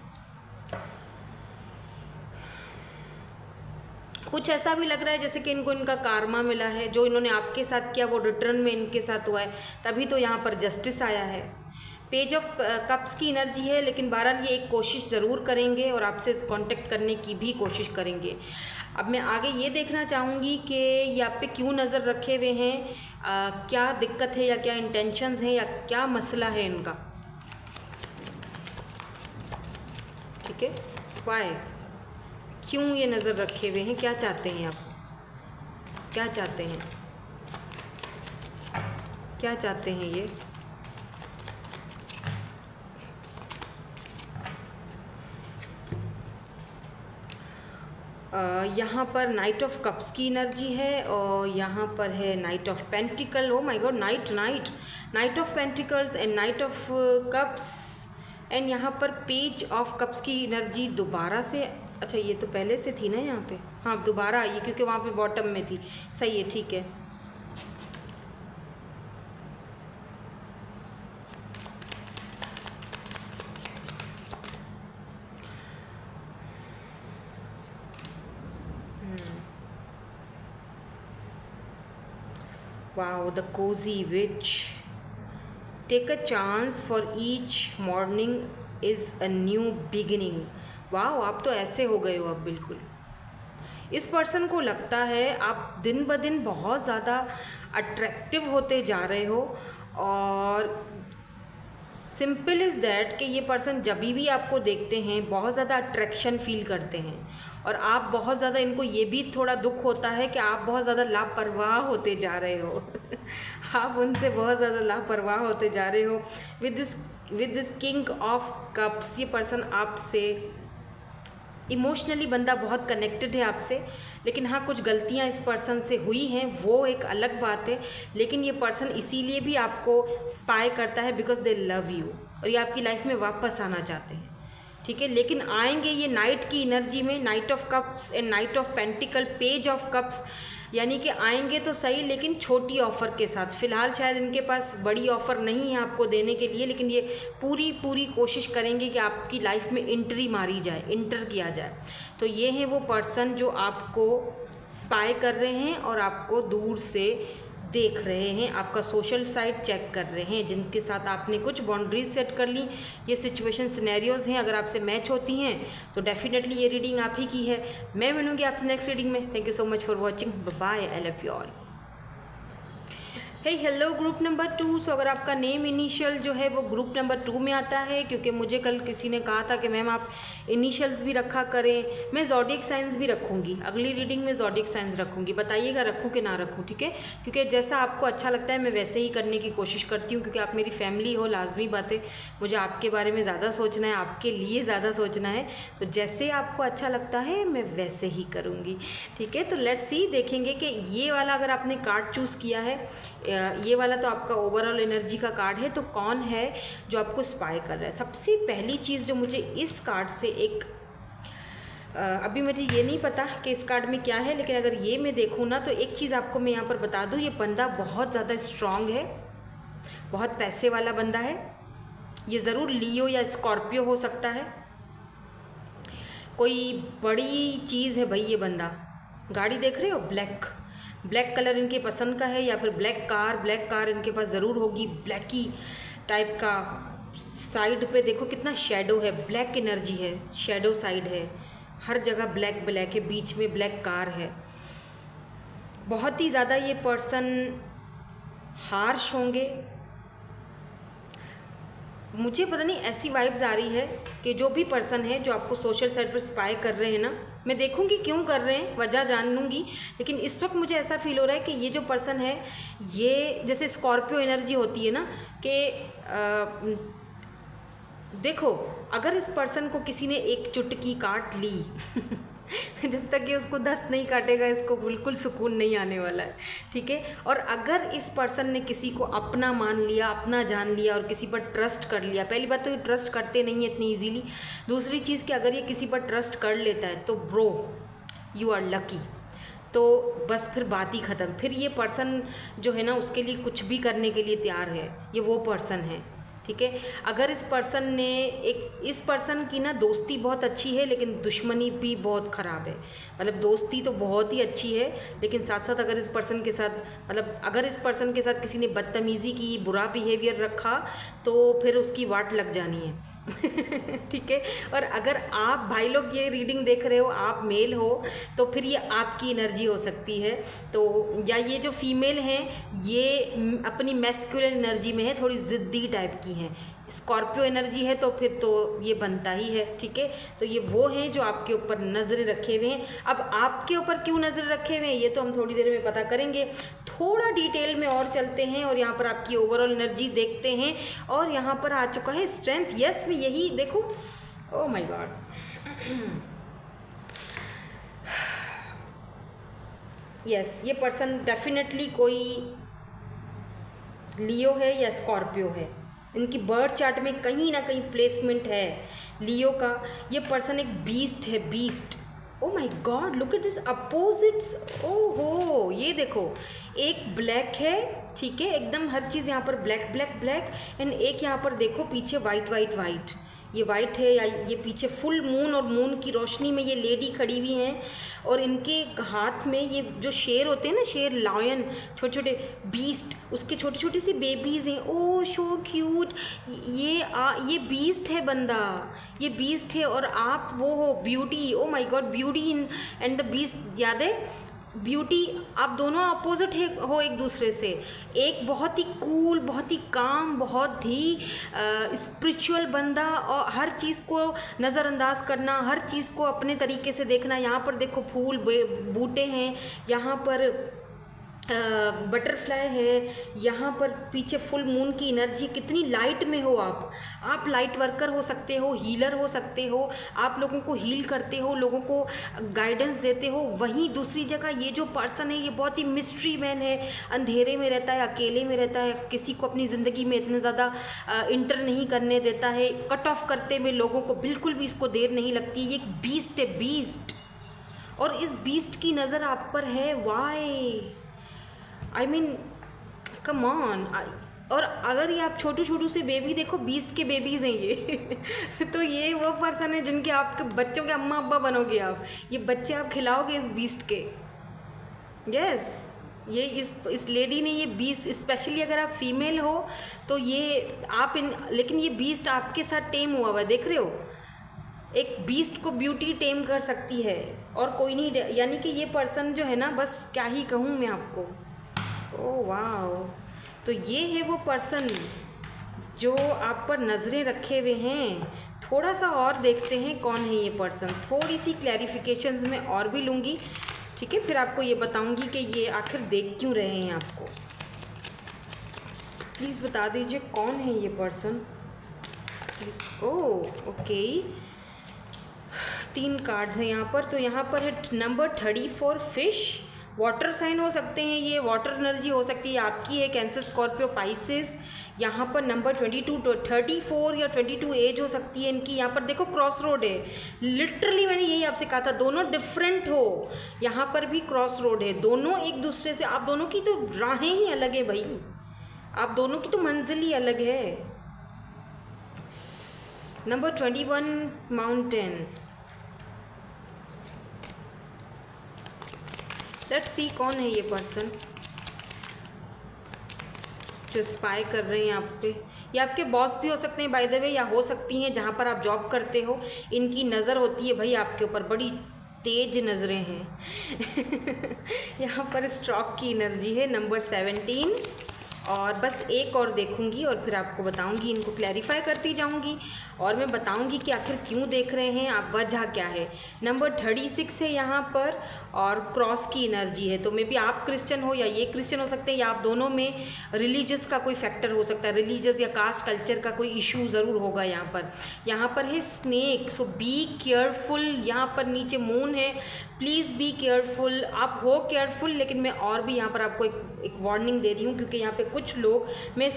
[SPEAKER 1] कुछ ऐसा भी लग रहा है जैसे कि इनको इनका कारमा मिला है, जो इन्होंने आपके साथ किया वो रिटर्न में इनके साथ हुआ है, तभी तो यहाँ पर जस्टिस आया है। पेज ऑफ कप्स की एनर्जी है, लेकिन बहरहाल ये एक कोशिश ज़रूर करेंगे और आपसे कांटेक्ट करने की भी कोशिश करेंगे। अब मैं आगे ये देखना चाहूँगी कि ये आप पे क्यों नज़र रखे हुए हैं, क्या दिक्कत है, या क्या इंटेंशंस हैं, या क्या मसला है इनका। ठीक है, वाई, क्यों ये नज़र रखे हुए हैं, क्या चाहते हैं आप, क्या चाहते हैं, क्या चाहते हैं ये। यहाँ पर नाइट ऑफ कप्स की एनर्जी है और यहाँ पर है night of pentacle. Oh my God, night of pentacles and night of cups and यहाँ पर पेज ऑफ कप्स की एनर्जी दोबारा से, अच्छा ये तो पहले से थी ना यहाँ पे, हाँ दोबारा आई क्योंकि वहाँ पे बॉटम में थी। सही है, ठीक है। Wow, the cozy witch. Take a chance for each morning is a new beginning. वाह, आप तो ऐसे हो गए हो अब बिल्कुल। इस पर्सन को लगता है आप दिन ब दिन बहुत ज़्यादा अट्रैक्टिव होते जा रहे हो और सिंपल इज़ दैट कि ये पर्सन जब भी आपको देखते हैं बहुत ज़्यादा अट्रैक्शन फील करते हैं और आप बहुत ज़्यादा, इनको ये भी थोड़ा दुख होता है कि आप बहुत ज़्यादा लापरवाह होते जा रहे हो आप उनसे बहुत ज़्यादा लापरवाह होते जा रहे हो। With this king of cups, ये पर्सन आपसे इमोशनली बंदा बहुत कनेक्टेड है आपसे, लेकिन हाँ कुछ गलतियाँ इस पर्सन से हुई हैं, वो एक अलग बात है। लेकिन ये पर्सन इसीलिए भी आपको स्पाई करता है बिकॉज दे लव यू और ये आपकी लाइफ में वापस आना चाहते हैं, ठीक है। लेकिन आएंगे ये नाइट की एनर्जी में, night of cups and night of pentacle, page of cups, यानी कि आएंगे तो सही लेकिन छोटी ऑफ़र के साथ। फ़िलहाल शायद इनके पास बड़ी ऑफ़र नहीं है आपको देने के लिए, लेकिन ये पूरी कोशिश करेंगे कि आपकी लाइफ में इंटर किया जाए। तो ये हैं वो पर्सन जो आपको स्पाई कर रहे हैं और आपको दूर से देख रहे हैं, आपका सोशल साइड चेक कर रहे हैं, जिनके साथ आपने कुछ बाउंड्रीज सेट कर ली। ये सिचुएशन सिनेरियोज़ हैं, अगर आपसे मैच होती हैं तो डेफिनेटली ये रीडिंग आप ही की है। मैं मिलूँगी आपसे नेक्स्ट रीडिंग में। Thank you so much for watching, bye, I love you all. Hello group number 2। सो अगर आपका नेम इनिशियल जो है वो ग्रुप नंबर 2 में आता है, क्योंकि मुझे कल किसी ने कहा था कि मैम आप इनिशियल्स भी रखा करें, मैं ज़ोडिएक साइंस भी रखूँगी, अगली रीडिंग में ज़ोडिएक साइंस रखूँगी, बताइएगा रखूँ कि ना रखूँ, ठीक है। क्योंकि जैसा आपको अच्छा लगता है मैं वैसे ही करने की कोशिश करती हूँ, क्योंकि आप मेरी फैमिली हो, लाजमी बात है मुझे आपके बारे में ज़्यादा सोचना है, आपके लिए ज़्यादा सोचना है, तो जैसे आपको अच्छा लगता है मैं वैसे ही करूँगी, ठीक है। तो लेट्स सी, देखेंगे कि ये वाला अगर आपने कार्ड चूज़ किया है, ये वाला तो आपका ओवरऑल एनर्जी का कार्ड है, तो कौन है जो आपको स्पाई कर रहा है। सबसे पहली चीज़ जो मुझे इस कार्ड से एक अभी मुझे ये नहीं पता कि इस कार्ड में क्या है, लेकिन अगर ये मैं देखूँ ना तो एक चीज़ आपको मैं यहाँ पर बता दूँ, ये बंदा बहुत ज़्यादा स्ट्रॉन्ग है, बहुत पैसे वाला बंदा है। ये ज़रूर लियो या स्कॉर्पियो हो सकता है, कोई बड़ी चीज़ है भाई। ये बंदा, गाड़ी देख रहे हो, ब्लैक कलर इनके पसंद का है, या फिर ब्लैक कार इनके पास ज़रूर होगी, ब्लैकी टाइप का। साइड पे देखो कितना शेडो है, ब्लैक एनर्जी है, शेडो साइड है, हर जगह ब्लैक है, बीच में ब्लैक कार है। बहुत ही ज़्यादा ये पर्सन हार्श होंगे, मुझे पता नहीं ऐसी वाइब्स आ रही है कि जो भी पर्सन है जो आपको सोशल साइड पर स्पाई कर रहे हैं ना, मैं देखूंगी क्यों कर रहे हैं, वजह जान लूँगी, लेकिन इस वक्त मुझे ऐसा फील हो रहा है कि ये जो पर्सन है, ये जैसे स्कॉर्पियो एनर्जी होती है ना कि देखो अगर इस पर्सन को किसी ने एक चुटकी काट ली जब तक ये उसको 10 नहीं काटेगा इसको बिल्कुल सुकून नहीं आने वाला है, ठीक है। और अगर इस पर्सन ने किसी को अपना मान लिया, अपना जान लिया और किसी पर ट्रस्ट कर लिया, पहली बात तो ये ट्रस्ट करते नहीं है इतनी इजीली, दूसरी चीज़ कि अगर ये किसी पर ट्रस्ट कर लेता है तो ब्रो यू आर लकी, तो बस फिर बात ही ख़त्म। फिर ये पर्सन जो है ना उसके लिए कुछ भी करने के लिए तैयार है, ये वो पर्सन है, ठीक है। अगर इस पर्सन की ना दोस्ती बहुत अच्छी है लेकिन दुश्मनी भी बहुत ख़राब है, मतलब दोस्ती तो बहुत ही अच्छी है लेकिन साथ साथ अगर इस पर्सन के साथ अगर इस पर्सन के साथ किसी ने बदतमीज़ी की, बुरा बिहेवियर रखा तो फिर उसकी वाट लग जानी है ठीक है। और अगर आप भाई लोग ये रीडिंग देख रहे हो, आप मेल हो, तो फिर ये आपकी एनर्जी हो सकती है, तो या ये जो फीमेल हैं ये अपनी मैस्कुलिन एनर्जी में है, थोड़ी ज़िद्दी टाइप की हैं, स्कॉर्पियो एनर्जी है तो फिर तो ये बनता ही है, ठीक है। तो ये वो हैं जो आपके ऊपर नज़रें रखे हुए हैं। अब आपके ऊपर क्यों नज़र रखे हुए हैं ये तो हम थोड़ी देर में पता करेंगे, थोड़ा डिटेल में और चलते हैं और यहाँ पर आपकी ओवरऑल एनर्जी देखते हैं। और यहाँ पर आ चुका है स्ट्रेंथ, यस यही देखो, ओह माय गॉड यस, ये पर्सन डेफिनेटली कोई लियो है या स्कॉर्पियो है। इनकी बर्थ चार्ट में कहीं ना कहीं प्लेसमेंट है लियो का। ये पर्सन एक बीस्ट है, beast. Oh my God, look at this opposites. ओहो, ये देखो, एक ब्लैक है, ठीक है, एकदम हर चीज़ यहाँ पर ब्लैक ब्लैक ब्लैक, एंड एक यहाँ पर देखो पीछे वाइट वाइट वाइट। ये वाइट है या ये पीछे फुल मून और मून की रोशनी में ये लेडी खड़ी हुई हैं, और इनके हाथ में ये जो शेर होते हैं ना, शेर, लायन, छोटे छोटे बीस्ट, उसके छोटे छोटे से बेबीज़ हैं। ओह सो क्यूट। ये बीस्ट है बंदा, ये बीस्ट है, और आप वो हो beauty. Oh my God, beauty in and the beast, याद है ब्यूटी। आप दोनों अपोजिट हो एक दूसरे से। एक बहुत ही कूल, बहुत ही काम, बहुत ही स्पिरिचुअल बंदा, और हर चीज़ को नज़रअंदाज करना, हर चीज़ को अपने तरीके से देखना। यहाँ पर देखो फूल बूटे हैं, यहाँ पर बटरफ्लाई है, यहाँ पर पीछे फुल मून की एनर्जी। कितनी लाइट में हो आप लाइट वर्कर हो सकते हो, हीलर हो सकते हो, आप लोगों को हील करते हो, लोगों को गाइडेंस देते हो। वहीं दूसरी जगह ये जो पर्सन है, ये बहुत ही मिस्ट्री मैन है, अंधेरे में रहता है, अकेले में रहता है, किसी को अपनी ज़िंदगी में इतना ज़्यादा इंटर नहीं करने देता है, कट ऑफ करते में लोगों को बिल्कुल भी इसको देर नहीं लगती। ये एक बीस्ट है, बीस्ट, और इस बीस्ट की नज़र आप पर है। Why, I mean come on. और अगर ये आप छोटू छोटू से बेबी देखो, बीस्ट के बेबीज़ हैं ये तो ये वो पर्सन है जिनके आपके बच्चों के अम्मा अब्बा बनोगे आप। ये बच्चे आप खिलाओगे इस बीस्ट के। यस, ये इस लेडी ने ये बीस्ट, स्पेशली अगर आप फीमेल हो तो ये आप लेकिन ये बीस्ट आपके साथ टेम हुआ है, देख रहे हो। एक बीस्ट को ब्यूटी टेम कर सकती है और कोई नहीं, यानी कि ये पर्सन जो है ना, बस क्या ही कहूँ मैं आपको। ओह वाओ, तो ये है वो पर्सन जो आप पर नज़रें रखे हुए हैं। थोड़ा सा और देखते हैं कौन है ये पर्सन, थोड़ी सी क्लैरिफिकेशंस मैं और भी लूँगी, ठीक है, फिर आपको ये बताऊँगी कि ये आखिर देख क्यों रहे हैं आपको। प्लीज़ बता दीजिए कौन है ये person please. Oh okay, 3 cards हैं यहाँ पर। तो यहाँ पर है नंबर 34, फिश। वाटर साइन हो सकते हैं, ये वाटर एनर्जी हो सकती है आपकी है, कैंसर, स्कॉर्पियो, पाइसेस। यहाँ पर नंबर 22 तो 34 या 22 एज हो सकती है इनकी। यहाँ पर देखो क्रॉस रोड है, लिटरली मैंने यही आपसे कहा था, दोनों डिफरेंट हो। यहाँ पर भी क्रॉस रोड है, दोनों एक दूसरे से, आप दोनों की तो राहें ही अलग है भाई, आप दोनों की तो मंजिल ही अलग है। Number 21, mountain. लेट्स सी कौन है ये पर्सन जो स्पाई कर रहे हैं आप पे। ये आपके बॉस भी हो सकते हैं बाय द वे, या हो सकती हैं जहाँ पर आप जॉब करते हो। इनकी नज़र होती है भाई आपके ऊपर, बड़ी तेज नज़रें हैं यहाँ पर स्ट्रोक की एनर्जी है, नंबर 17। और बस एक और देखूंगी और फिर आपको बताऊंगी, इनको क्लैरिफाई करती जाऊंगी और मैं बताऊंगी कि आखिर क्यों देख रहे हैं आप, वजह क्या है। नंबर 36 है यहाँ पर और क्रॉस की एनर्जी है। तो मे बी आप क्रिश्चियन हो या ये क्रिश्चियन हो सकते हैं, या आप दोनों में रिलीजियस का कोई फैक्टर हो सकता है, रिलीजियस या कास्ट कल्चर का कोई इशू ज़रूर होगा यहाँ पर। यहाँ पर है स्नेक, सो बी केयरफुल। यहाँ पर नीचे मून है, प्लीज़ बी केयरफुल। आप हो केयरफुल, लेकिन मैं और भी यहाँ पर आपको एक वार्निंग दे रही हूँ, क्योंकि यहाँ पे कुछ लोग, मैं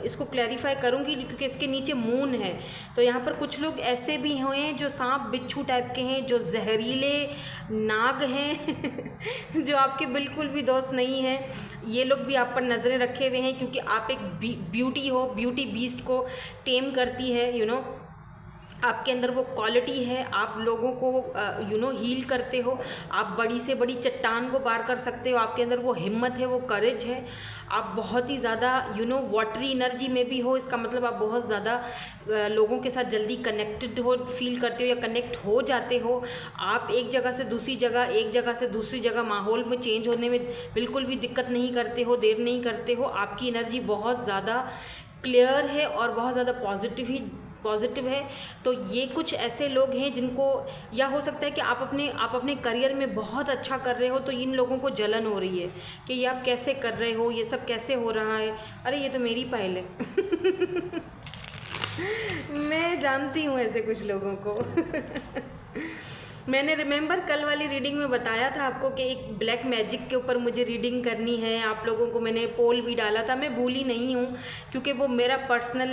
[SPEAKER 1] इसको क्लैरिफाई करूँगी क्योंकि इसके नीचे मून है। तो यहाँ पर कुछ लोग ऐसे भी हैं जो सांप बिच्छू टाइप के हैं, जो जहरीले नाग हैं जो आपके बिल्कुल भी दोस्त नहीं हैं। ये लोग भी आप पर नज़रें रखे हुए हैं क्योंकि आप एक ब्यूटी हो, ब्यूटी बीस्ट को टेम करती है, यू नो। आपके अंदर वो क्वालिटी है, आप लोगों को हील करते हो, आप बड़ी से बड़ी चट्टान को पार कर सकते हो, आपके अंदर वो हिम्मत है, वो करेज है। आप बहुत ही ज़्यादा वाटरी एनर्जी में भी हो, इसका मतलब आप बहुत ज़्यादा लोगों के साथ जल्दी कनेक्टेड हो, फील करते हो या कनेक्ट हो जाते हो। आप एक जगह से दूसरी जगह, एक जगह से दूसरी जगह माहौल में चेंज होने में बिल्कुल भी दिक्कत नहीं करते हो, देर नहीं करते हो। आपकी एनर्जी बहुत ज़्यादा क्लियर है और बहुत ज़्यादा पॉजिटिव है। तो ये कुछ ऐसे लोग हैं जिनको, या हो सकता है कि आप अपने करियर में बहुत अच्छा कर रहे हो, तो इन लोगों को जलन हो रही है कि ये आप कैसे कर रहे हो, ये सब कैसे हो रहा है। अरे ये तो मेरी पहल है मैं जानती हूँ ऐसे कुछ लोगों को मैंने रिमेंबर कल वाली रीडिंग में बताया था आपको कि एक ब्लैक मैजिक के ऊपर मुझे रीडिंग करनी है। आप लोगों को मैंने पोल भी डाला था, मैं भूली नहीं हूँ क्योंकि वो मेरा पर्सनल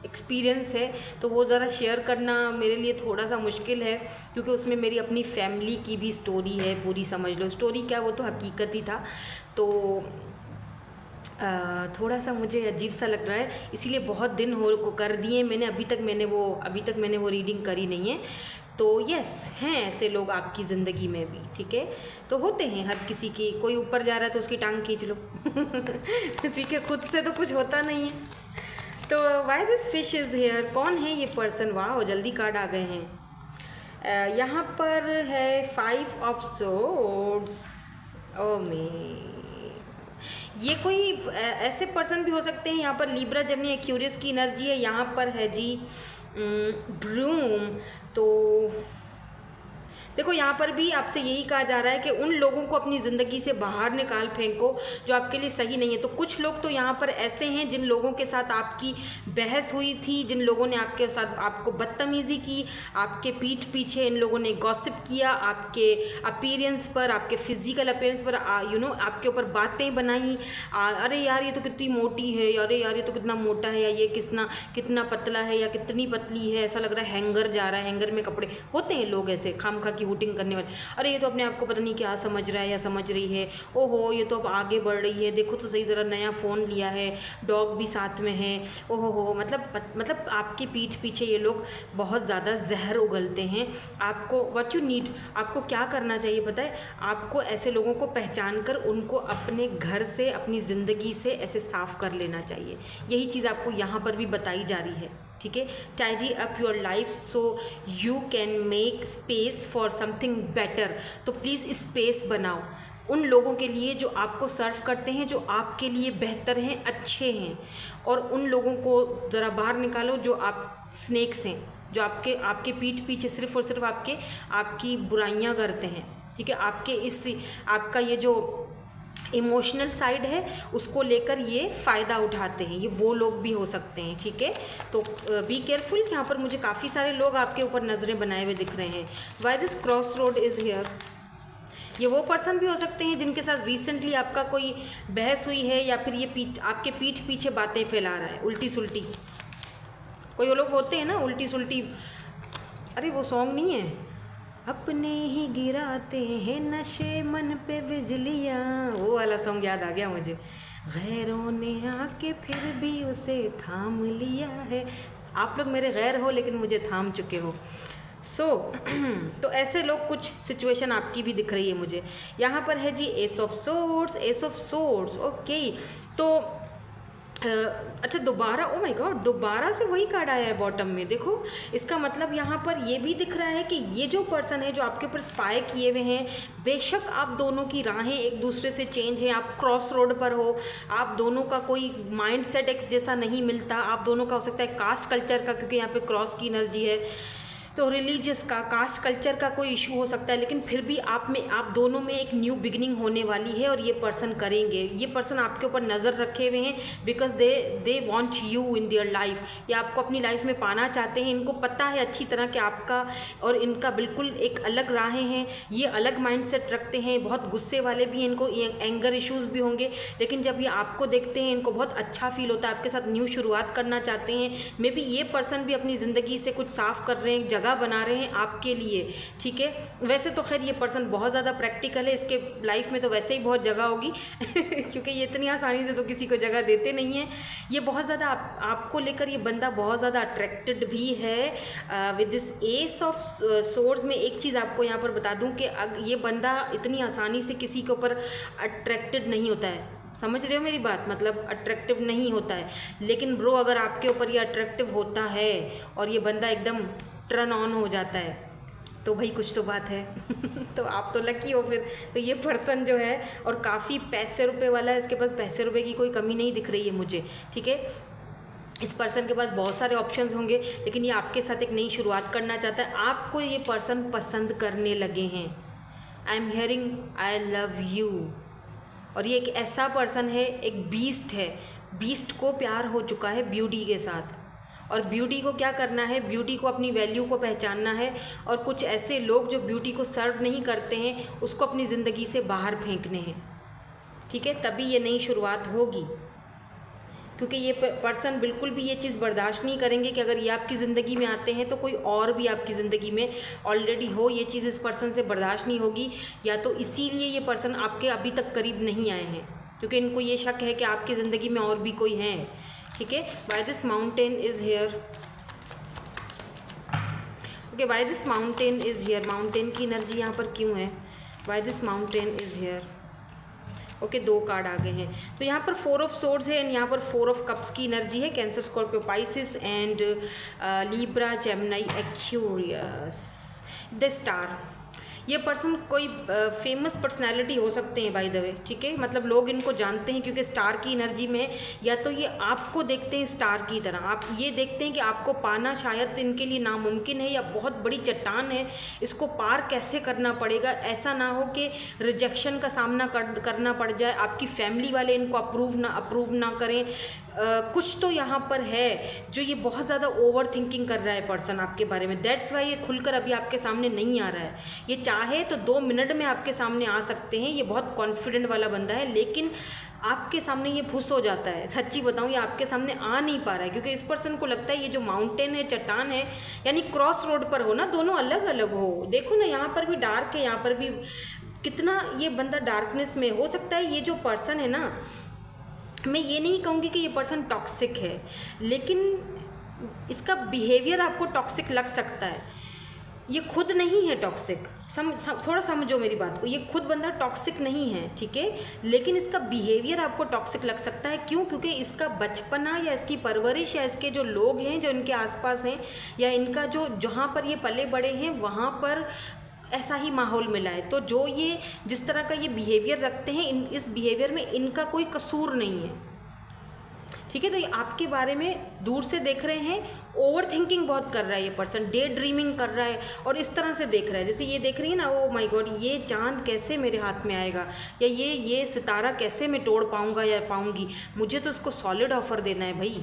[SPEAKER 1] एक्सपीरियंस है, तो वो ज़रा शेयर करना मेरे लिए थोड़ा सा मुश्किल है क्योंकि उसमें मेरी अपनी फैमिली की भी स्टोरी है पूरी, समझ लो स्टोरी क्या, वो तो हकीकत ही था। तो थोड़ा सा मुझे अजीब सा लग रहा है, इसीलिए बहुत दिन हो को कर दिए मैंने, अभी तक मैंने वो रीडिंग करी नहीं है। तो यस, हैं ऐसे लोग आपकी ज़िंदगी में भी, ठीक है, तो होते हैं हर किसी की। कोई ऊपर जा रहा है तो उसकी टांग खींच लो ठीक है, खुद से तो कुछ होता नहीं है। तो why this fish is here, कौन है ये पर्सन? वाह, जल्दी कार्ड आ गए हैं। यहाँ पर है 5 ऑफ सोर्ड्स। ओ मे, ये कोई ऐसे पर्सन भी हो सकते हैं, यहाँ पर लिब्रा जेमिनी एक्वेरियस की एनर्जी है। यहाँ पर है जी ब्रूम। तो देखो यहाँ पर भी आपसे यही कहा जा रहा है कि उन लोगों को अपनी ज़िंदगी से बाहर निकाल फेंको जो आपके लिए सही नहीं है। तो कुछ लोग तो यहाँ पर ऐसे हैं जिन लोगों के साथ आपकी बहस हुई थी, जिन लोगों ने आपके साथ आपको बदतमीज़ी की, आपके पीठ पीछे इन लोगों ने गॉसिप किया, आपके अपीयरेंस पर, आपके फिजिकल अपीयरेंस पर आपके ऊपर बातें बनाई। अरे यार ये तो कितनी मोटी है, अरे यार ये तो कितना मोटा है, या ये कितना पतला है, या कितनी पतली है, ऐसा लग रहा है हैंगर जा रहा है, हैंगर में कपड़े। होते हैं लोग ऐसे खामखा की हुटिंग करने वाले। अरे ये तो अपने आप को पता नहीं क्या समझ रहा है या समझ रही है, ओहो ये तो अब आगे बढ़ रही है, देखो तो सही, ज़रा नया फ़ोन लिया है, डॉग भी साथ में है, ओहो हो। मतलब आपकी पीठ पीछे ये लोग बहुत ज़्यादा जहर उगलते हैं। आपको व्हाट यू नीड, आपको क्या करना चाहिए पता है? आपको ऐसे लोगों को पहचान कर उनको अपने घर से, अपनी ज़िंदगी से ऐसे साफ़ कर लेना चाहिए। यही चीज़ आपको यहाँ पर भी बताई जा रही है, ठीक है। Tidy up your life so you can make space for something better. तो प्लीज़ स्पेस बनाओ उन लोगों के लिए जो आपको सर्व करते हैं, जो आपके लिए बेहतर हैं, अच्छे हैं, और उन लोगों को ज़रा बाहर निकालो जो आप स्नेक्स हैं, जो आपके पीठ पीछे सिर्फ़ और सिर्फ आपकी बुराइयां करते हैं, ठीक है। आपका ये जो इमोशनल साइड है उसको लेकर ये फ़ायदा उठाते हैं, ये वो लोग भी हो सकते हैं, ठीक है। तो बी केयरफुल। यहाँ पर मुझे काफ़ी सारे लोग आपके ऊपर नज़रें बनाए हुए दिख रहे हैं। Y this cross road is hair, ये वो पर्सन भी हो सकते हैं जिनके साथ रिसेंटली आपका कोई बहस हुई है, या फिर ये आपके पीठ पीछे बातें फैला रहा है उल्टी सुल्टी। कोई वो लोग होते हैं ना उल्टी सुल्टी, अरे वो सॉन्ग नहीं है, अपने ही गिराते हैं नशे मन पे बिजलियाँ, वो वाला सॉन्ग याद आ गया मुझे। गैरों ने आके फिर भी उसे थाम लिया है। आप लोग मेरे गैर हो लेकिन मुझे थाम चुके हो। तो ऐसे लोग, कुछ सिचुएशन आपकी भी दिख रही है मुझे। यहाँ पर है G S of swords, S of swords, okay. तो अच्छा, दोबारा, ओ माय गॉड, दोबारा से वही कार्ड आया है बॉटम में। देखो इसका मतलब यहाँ पर ये भी दिख रहा है कि ये जो पर्सन है जो आपके ऊपर स्पाई किए हुए हैं, बेशक आप दोनों की राहें एक दूसरे से चेंज है, आप क्रॉस रोड पर हो, आप दोनों का कोई माइंड सेट एक जैसा नहीं मिलता, आप दोनों का हो सकता है कास्ट कल्चर का, क्योंकि यहाँ पे क्रॉस की एनर्जी है, तो रिलीजियस का, कास्ट कल्चर का कोई इशू हो सकता है, लेकिन फिर भी आप दोनों में एक न्यू बिगिनिंग होने वाली है और ये पर्सन करेंगे। ये पर्सन आपके ऊपर नज़र रखे हुए हैं because they want you in their life, या आपको अपनी लाइफ में पाना चाहते हैं। इनको पता है अच्छी तरह कि आपका और इनका बिल्कुल एक अलग राहें हैं, ये अलग माइंडसेट रखते हैं, बहुत गुस्से वाले भी हैं, इनको एंगर इश्यूज़ भी होंगे, लेकिन जब ये आपको देखते हैं इनको बहुत अच्छा फील होता है, आपके साथ न्यू शुरुआत करना चाहते हैं। मे बी ये पर्सन भी अपनी ज़िंदगी से कुछ साफ़ कर रहे हैं, जगह बना रहे हैं आपके लिए, ठीक है। वैसे तो खैर ये पर्सन बहुत ज़्यादा प्रैक्टिकल है, इसके लाइफ में तो वैसे ही बहुत जगह होगी क्योंकि ये इतनी आसानी से तो किसी को जगह देते नहीं हैं। ये बहुत ज़्यादा आपको लेकर ये बंदा बहुत ज़्यादा अट्रैक्टेड भी है। With this S of swords में एक चीज़ आपको यहाँ पर बता दूँ कि ये बंदा इतनी आसानी से किसी के ऊपर अट्रैक्टेड नहीं होता है, समझ रहे हो मेरी बात, मतलब अट्रैक्टिव नहीं होता है। लेकिन ब्रो अगर आपके ऊपर ये अट्रैक्टिव होता है और ये बंदा एकदम टर्न ऑन हो जाता है तो भाई कुछ तो बात है तो आप तो लकी हो फिर। तो ये पर्सन जो है और काफ़ी पैसे रुपए वाला है, इसके पास पैसे रुपए की कोई कमी नहीं दिख रही है मुझे, ठीक है। इस पर्सन के पास बहुत सारे ऑप्शंस होंगे, लेकिन ये आपके साथ एक नई शुरुआत करना चाहता है। आपको ये पर्सन पसंद करने लगे हैं। I am hearing I love you. और ये एक ऐसा पर्सन है, एक बीस्ट है, बीस्ट को प्यार हो चुका है ब्यूटी के साथ, और ब्यूटी को क्या करना है, ब्यूटी को अपनी वैल्यू को पहचानना है, और कुछ ऐसे लोग जो ब्यूटी को सर्व नहीं करते हैं उसको अपनी ज़िंदगी से बाहर फेंकने हैं। ठीक है, तभी ये नई शुरुआत होगी, क्योंकि ये पर्सन बिल्कुल भी ये चीज़ बर्दाश्त नहीं करेंगे कि अगर ये आपकी ज़िंदगी में आते हैं तो कोई और भी आपकी ज़िंदगी में ऑलरेडी हो। ये चीज़ इस पर्सन से बर्दाश्त नहीं होगी, या तो इसीलिए ये पर्सन आपके अभी तक करीब नहीं आए हैं, क्योंकि इनको ये शक है कि आपकी ज़िंदगी में और भी कोई है। ठीक है, by this mountain is here. Okay, by this mountain is here. Mountain की एनर्जी यहाँ पर क्यों है? By this mountain is here. Okay, 2 card आ गए हैं। तो यहाँ पर 4 ऑफ सोर्ड्स है एंड यहाँ पर 4 ऑफ कप्स की एनर्जी है। Cancer, Scorpio, Pisces and Libra, Gemini, Aquarius. The star. ये पर्सन कोई फेमस पर्सनैलिटी हो सकते हैं बाय द वे। ठीक है, मतलब लोग इनको जानते हैं क्योंकि स्टार की एनर्जी में है, या तो ये आपको देखते हैं स्टार की तरह, आप ये देखते हैं कि आपको पाना शायद इनके लिए नामुमकिन है या बहुत बड़ी चट्टान है, इसको पार कैसे करना पड़ेगा। ऐसा ना हो कि रिजेक्शन का सामना करना पड़ जाए, आपकी फैमिली वाले इनको अप्रूव ना करें। कुछ तो यहाँ पर है जो ये बहुत ज़्यादा ओवर थिंकिंग कर रहा है पर्सन आपके बारे में। दैट्स वाई ये खुलकर अभी आपके सामने नहीं आ रहा है। ये चाहे तो 2 मिनट में आपके सामने आ सकते हैं, ये बहुत कॉन्फिडेंट वाला बंदा है, लेकिन आपके सामने ये फुस हो जाता है। सच्ची बताऊँ, ये आपके सामने आ नहीं पा रहा है क्योंकि इस पर्सन को लगता है ये जो माउंटेन है, चट्टान है, यानी क्रॉस रोड पर हो ना, दोनों अलग अलग हो। देखो ना, यहाँ पर भी डार्क है, यहाँ पर भी कितना ये बंदा डार्कनेस में। हो सकता है ये जो पर्सन है ना, मैं ये नहीं कहूँगी कि ये पर्सन टॉक्सिक है, लेकिन इसका बिहेवियर आपको टॉक्सिक लग सकता है। ये खुद नहीं है टॉक्सिक, थोड़ा समझो मेरी बात को। ये खुद बंदा टॉक्सिक नहीं है, ठीक है, लेकिन इसका बिहेवियर आपको टॉक्सिक लग सकता है। क्यों? क्योंकि इसका बचपना या इसकी परवरिश या इसके जो लोग हैं जो इनके आसपास हैं, या इनका जो जहाँ पर ये पले बड़े हैं वहाँ पर ऐसा ही माहौल मिला है। तो जो ये जिस तरह का ये बिहेवियर रखते हैं, इस बिहेवियर में इनका कोई कसूर नहीं है। ठीक है, तो ये आपके बारे में दूर से देख रहे हैं, ओवर थिंकिंग बहुत कर रहा है ये पर्सन, डे ड्रीमिंग कर रहा है, और इस तरह से देख रहा है जैसे ये देख रही है ना, ओ माय गॉड, ये चांद कैसे मेरे हाथ में आएगा, या ये सितारा कैसे मैं तोड़ पाऊँगा या पाऊँगी, मुझे तो इसको सॉलिड ऑफर देना है भाई।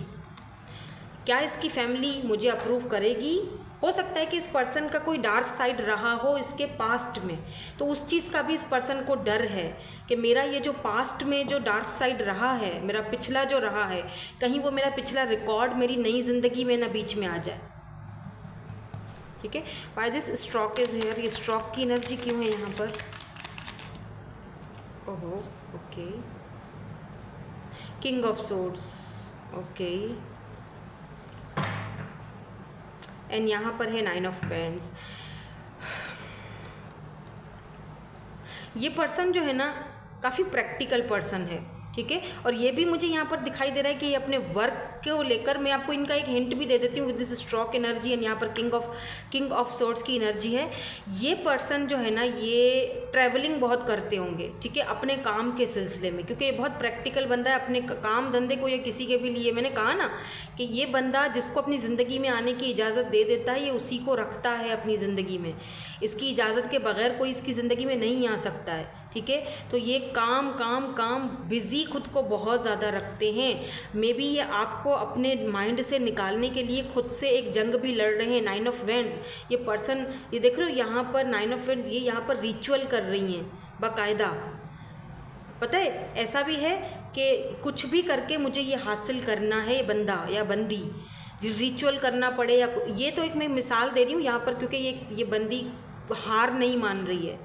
[SPEAKER 1] क्या इसकी फैमिली मुझे अप्रूव करेगी? हो सकता है कि इस पर्सन का कोई डार्क साइड रहा हो इसके पास्ट में, तो उस चीज़ का भी इस पर्सन को डर है कि मेरा ये जो पास्ट में जो डार्क साइड रहा है, मेरा पिछला जो रहा है, कहीं वो मेरा पिछला रिकॉर्ड मेरी नई ज़िंदगी में ना बीच में आ जाए। ठीक है, by this stroke is here. ये स्ट्रोक की एनर्जी क्यों है यहाँ पर? ओहो, okay, king of swords, okay, and यहाँ पर है 9 ऑफ पेंट्स। ये पर्सन जो है ना, काफ़ी प्रैक्टिकल पर्सन है। ठीक है, और ये भी मुझे यहाँ पर दिखाई दे रहा है कि ये अपने वर्क को लेकर, मैं आपको इनका एक हिंट भी दे देती हूँ with this stroke energy, and यहाँ पर किंग ऑफ सोर्ड्स की एनर्जी है। ये पर्सन जो है ना, ये ट्रैवलिंग बहुत करते होंगे, ठीक है, अपने काम के सिलसिले में, क्योंकि ये बहुत प्रैक्टिकल बंदा है अपने काम धंधे को या किसी के भी लिए। मैंने कहा ना कि ये बंदा जिसको अपनी ज़िंदगी में आने की इजाज़त दे देता है, ये उसी को रखता है अपनी ज़िंदगी में। इसकी इजाज़त के बगैर कोई इसकी ज़िंदगी में नहीं आ सकता है। ठीक है, तो ये काम काम काम बिज़ी खुद को बहुत ज़्यादा रखते हैं। मे बी ये आपको अपने माइंड से निकालने के लिए खुद से एक जंग भी लड़ रहे हैं। 9 ऑफ वेंड्स, ये पर्सन, ये देख रहे हो यहाँ पर 9 ऑफ वेंड्स, ये यहाँ पर रिचुअल कर रही हैं बाकायदा। पता है, ऐसा भी है कि कुछ भी करके मुझे ये हासिल करना है, ये बंदा या बंदी रिचुअल करना पड़े, या ये तो एक मैं मिसाल दे रही हूँ यहाँ पर, क्योंकि ये बंदी हार नहीं मान रही है।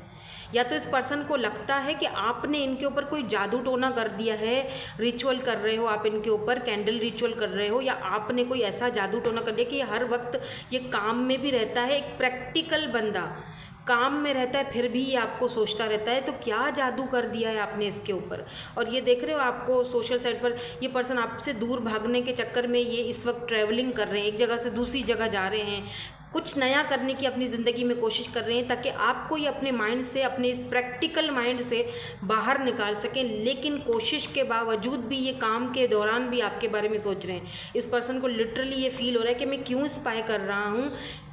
[SPEAKER 1] या तो इस पर्सन को लगता है कि आपने इनके ऊपर कोई जादू टोना कर दिया है, रिचुअल कर रहे हो आप इनके ऊपर, कैंडल रिचुअल कर रहे हो, या आपने कोई ऐसा जादू टोना कर दिया कि ये हर वक्त ये काम में भी रहता है। एक प्रैक्टिकल बंदा काम में रहता है फिर भी ये आपको सोचता रहता है, तो क्या जादू कर दिया है आपने इसके ऊपर। और ये देख रहे हो आपको सोशल साइट पर ये पर्सन आपसे दूर भागने के चक्कर में ये इस वक्त ट्रैवलिंग कर रहे हैं, एक जगह से दूसरी जगह जा रहे हैं, कुछ नया करने की अपनी ज़िंदगी में कोशिश कर रहे हैं, ताकि आपको ये अपने माइंड से, अपने इस प्रैक्टिकल माइंड से बाहर निकाल सकें। लेकिन कोशिश के बावजूद भी ये काम के दौरान भी आपके बारे में सोच रहे हैं। इस पर्सन को लिटरली ये फील हो रहा है कि मैं क्यों स्पाई कर रहा हूँ,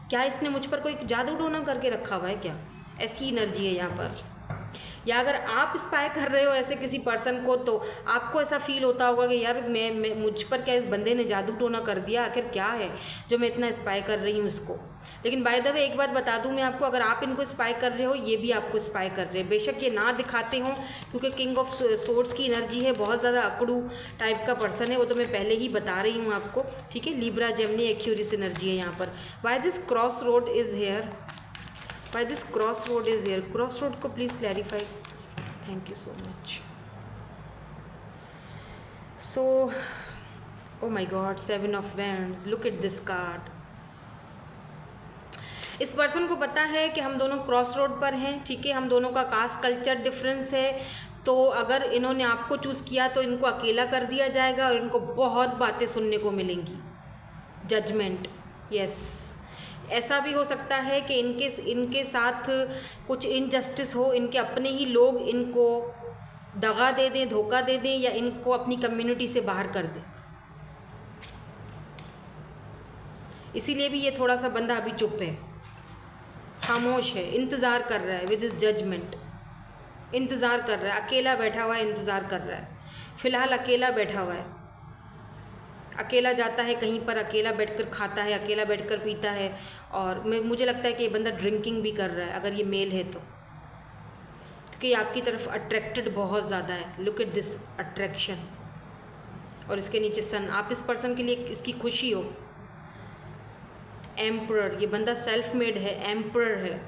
[SPEAKER 1] क्या इसने मुझ पर कोई जादू टोना करके रखा हुआ है क्या? ऐसी एनर्जी है यहाँ पर। या अगर आप स्पाई कर रहे हो ऐसे किसी पर्सन को, तो आपको ऐसा फील होता होगा कि यार मैं मुझ पर क्या इस बंदे ने जादू टोना कर दिया, आखिर क्या है जो मैं इतना स्पाई कर रही हूँ इसको। लेकिन बाय द वे एक बात बता दूं मैं आपको, अगर आप इनको स्पाई कर रहे हो, ये भी आपको स्पाई कर रहे हैं। बेशक ये ना दिखाते हों, क्योंकि किंग ऑफ सोर्ड्स की एनर्जी है, बहुत ज़्यादा अकड़ू टाइप का पर्सन है, वो तो मैं पहले ही बता रही हूँ आपको, ठीक है। लिब्रा, जेमिनी, एक्यूरियस एनर्जी है यहाँ पर। Why this cross road is here, why this cross road is here, cross road को please clarify, thank you so much. So oh my god, 7 of wands, look at this card. इस person को पता है कि हम दोनों cross road पर हैं, ठीक है, हम दोनों का कास्ट कल्चर डिफरेंस है, तो अगर इन्होंने आपको चूज़ किया तो इनको अकेला कर दिया जाएगा और इनको बहुत बातें सुनने को मिलेंगी, जजमेंट, यस। ऐसा भी हो सकता है कि इनके साथ कुछ इनजस्टिस हो, इनके अपने ही लोग इनको दगा दे दें, धोखा दे दें, या इनको अपनी कम्युनिटी से बाहर कर दें। इसीलिए भी ये थोड़ा सा बंदा अभी चुप है, खामोश है, इंतज़ार कर रहा है विद इस जजमेंट, इंतज़ार कर रहा है, अकेला बैठा हुआ है, इंतज़ार कर रहा है, फ़िलहाल अकेला बैठा हुआ है, अकेला जाता है कहीं पर, अकेला बैठकर खाता है, अकेला बैठकर पीता है। और मुझे लगता है कि ये बंदा ड्रिंकिंग भी कर रहा है, अगर ये मेल है तो, क्योंकि आपकी तरफ अट्रैक्टेड बहुत ज़्यादा है। लुक एट दिस अट्रैक्शन, और इसके नीचे सन। आप इस पर्सन के लिए इसकी खुशी हो। एम्परर, ये बंदा सेल्फ मेड है, एम्परर है।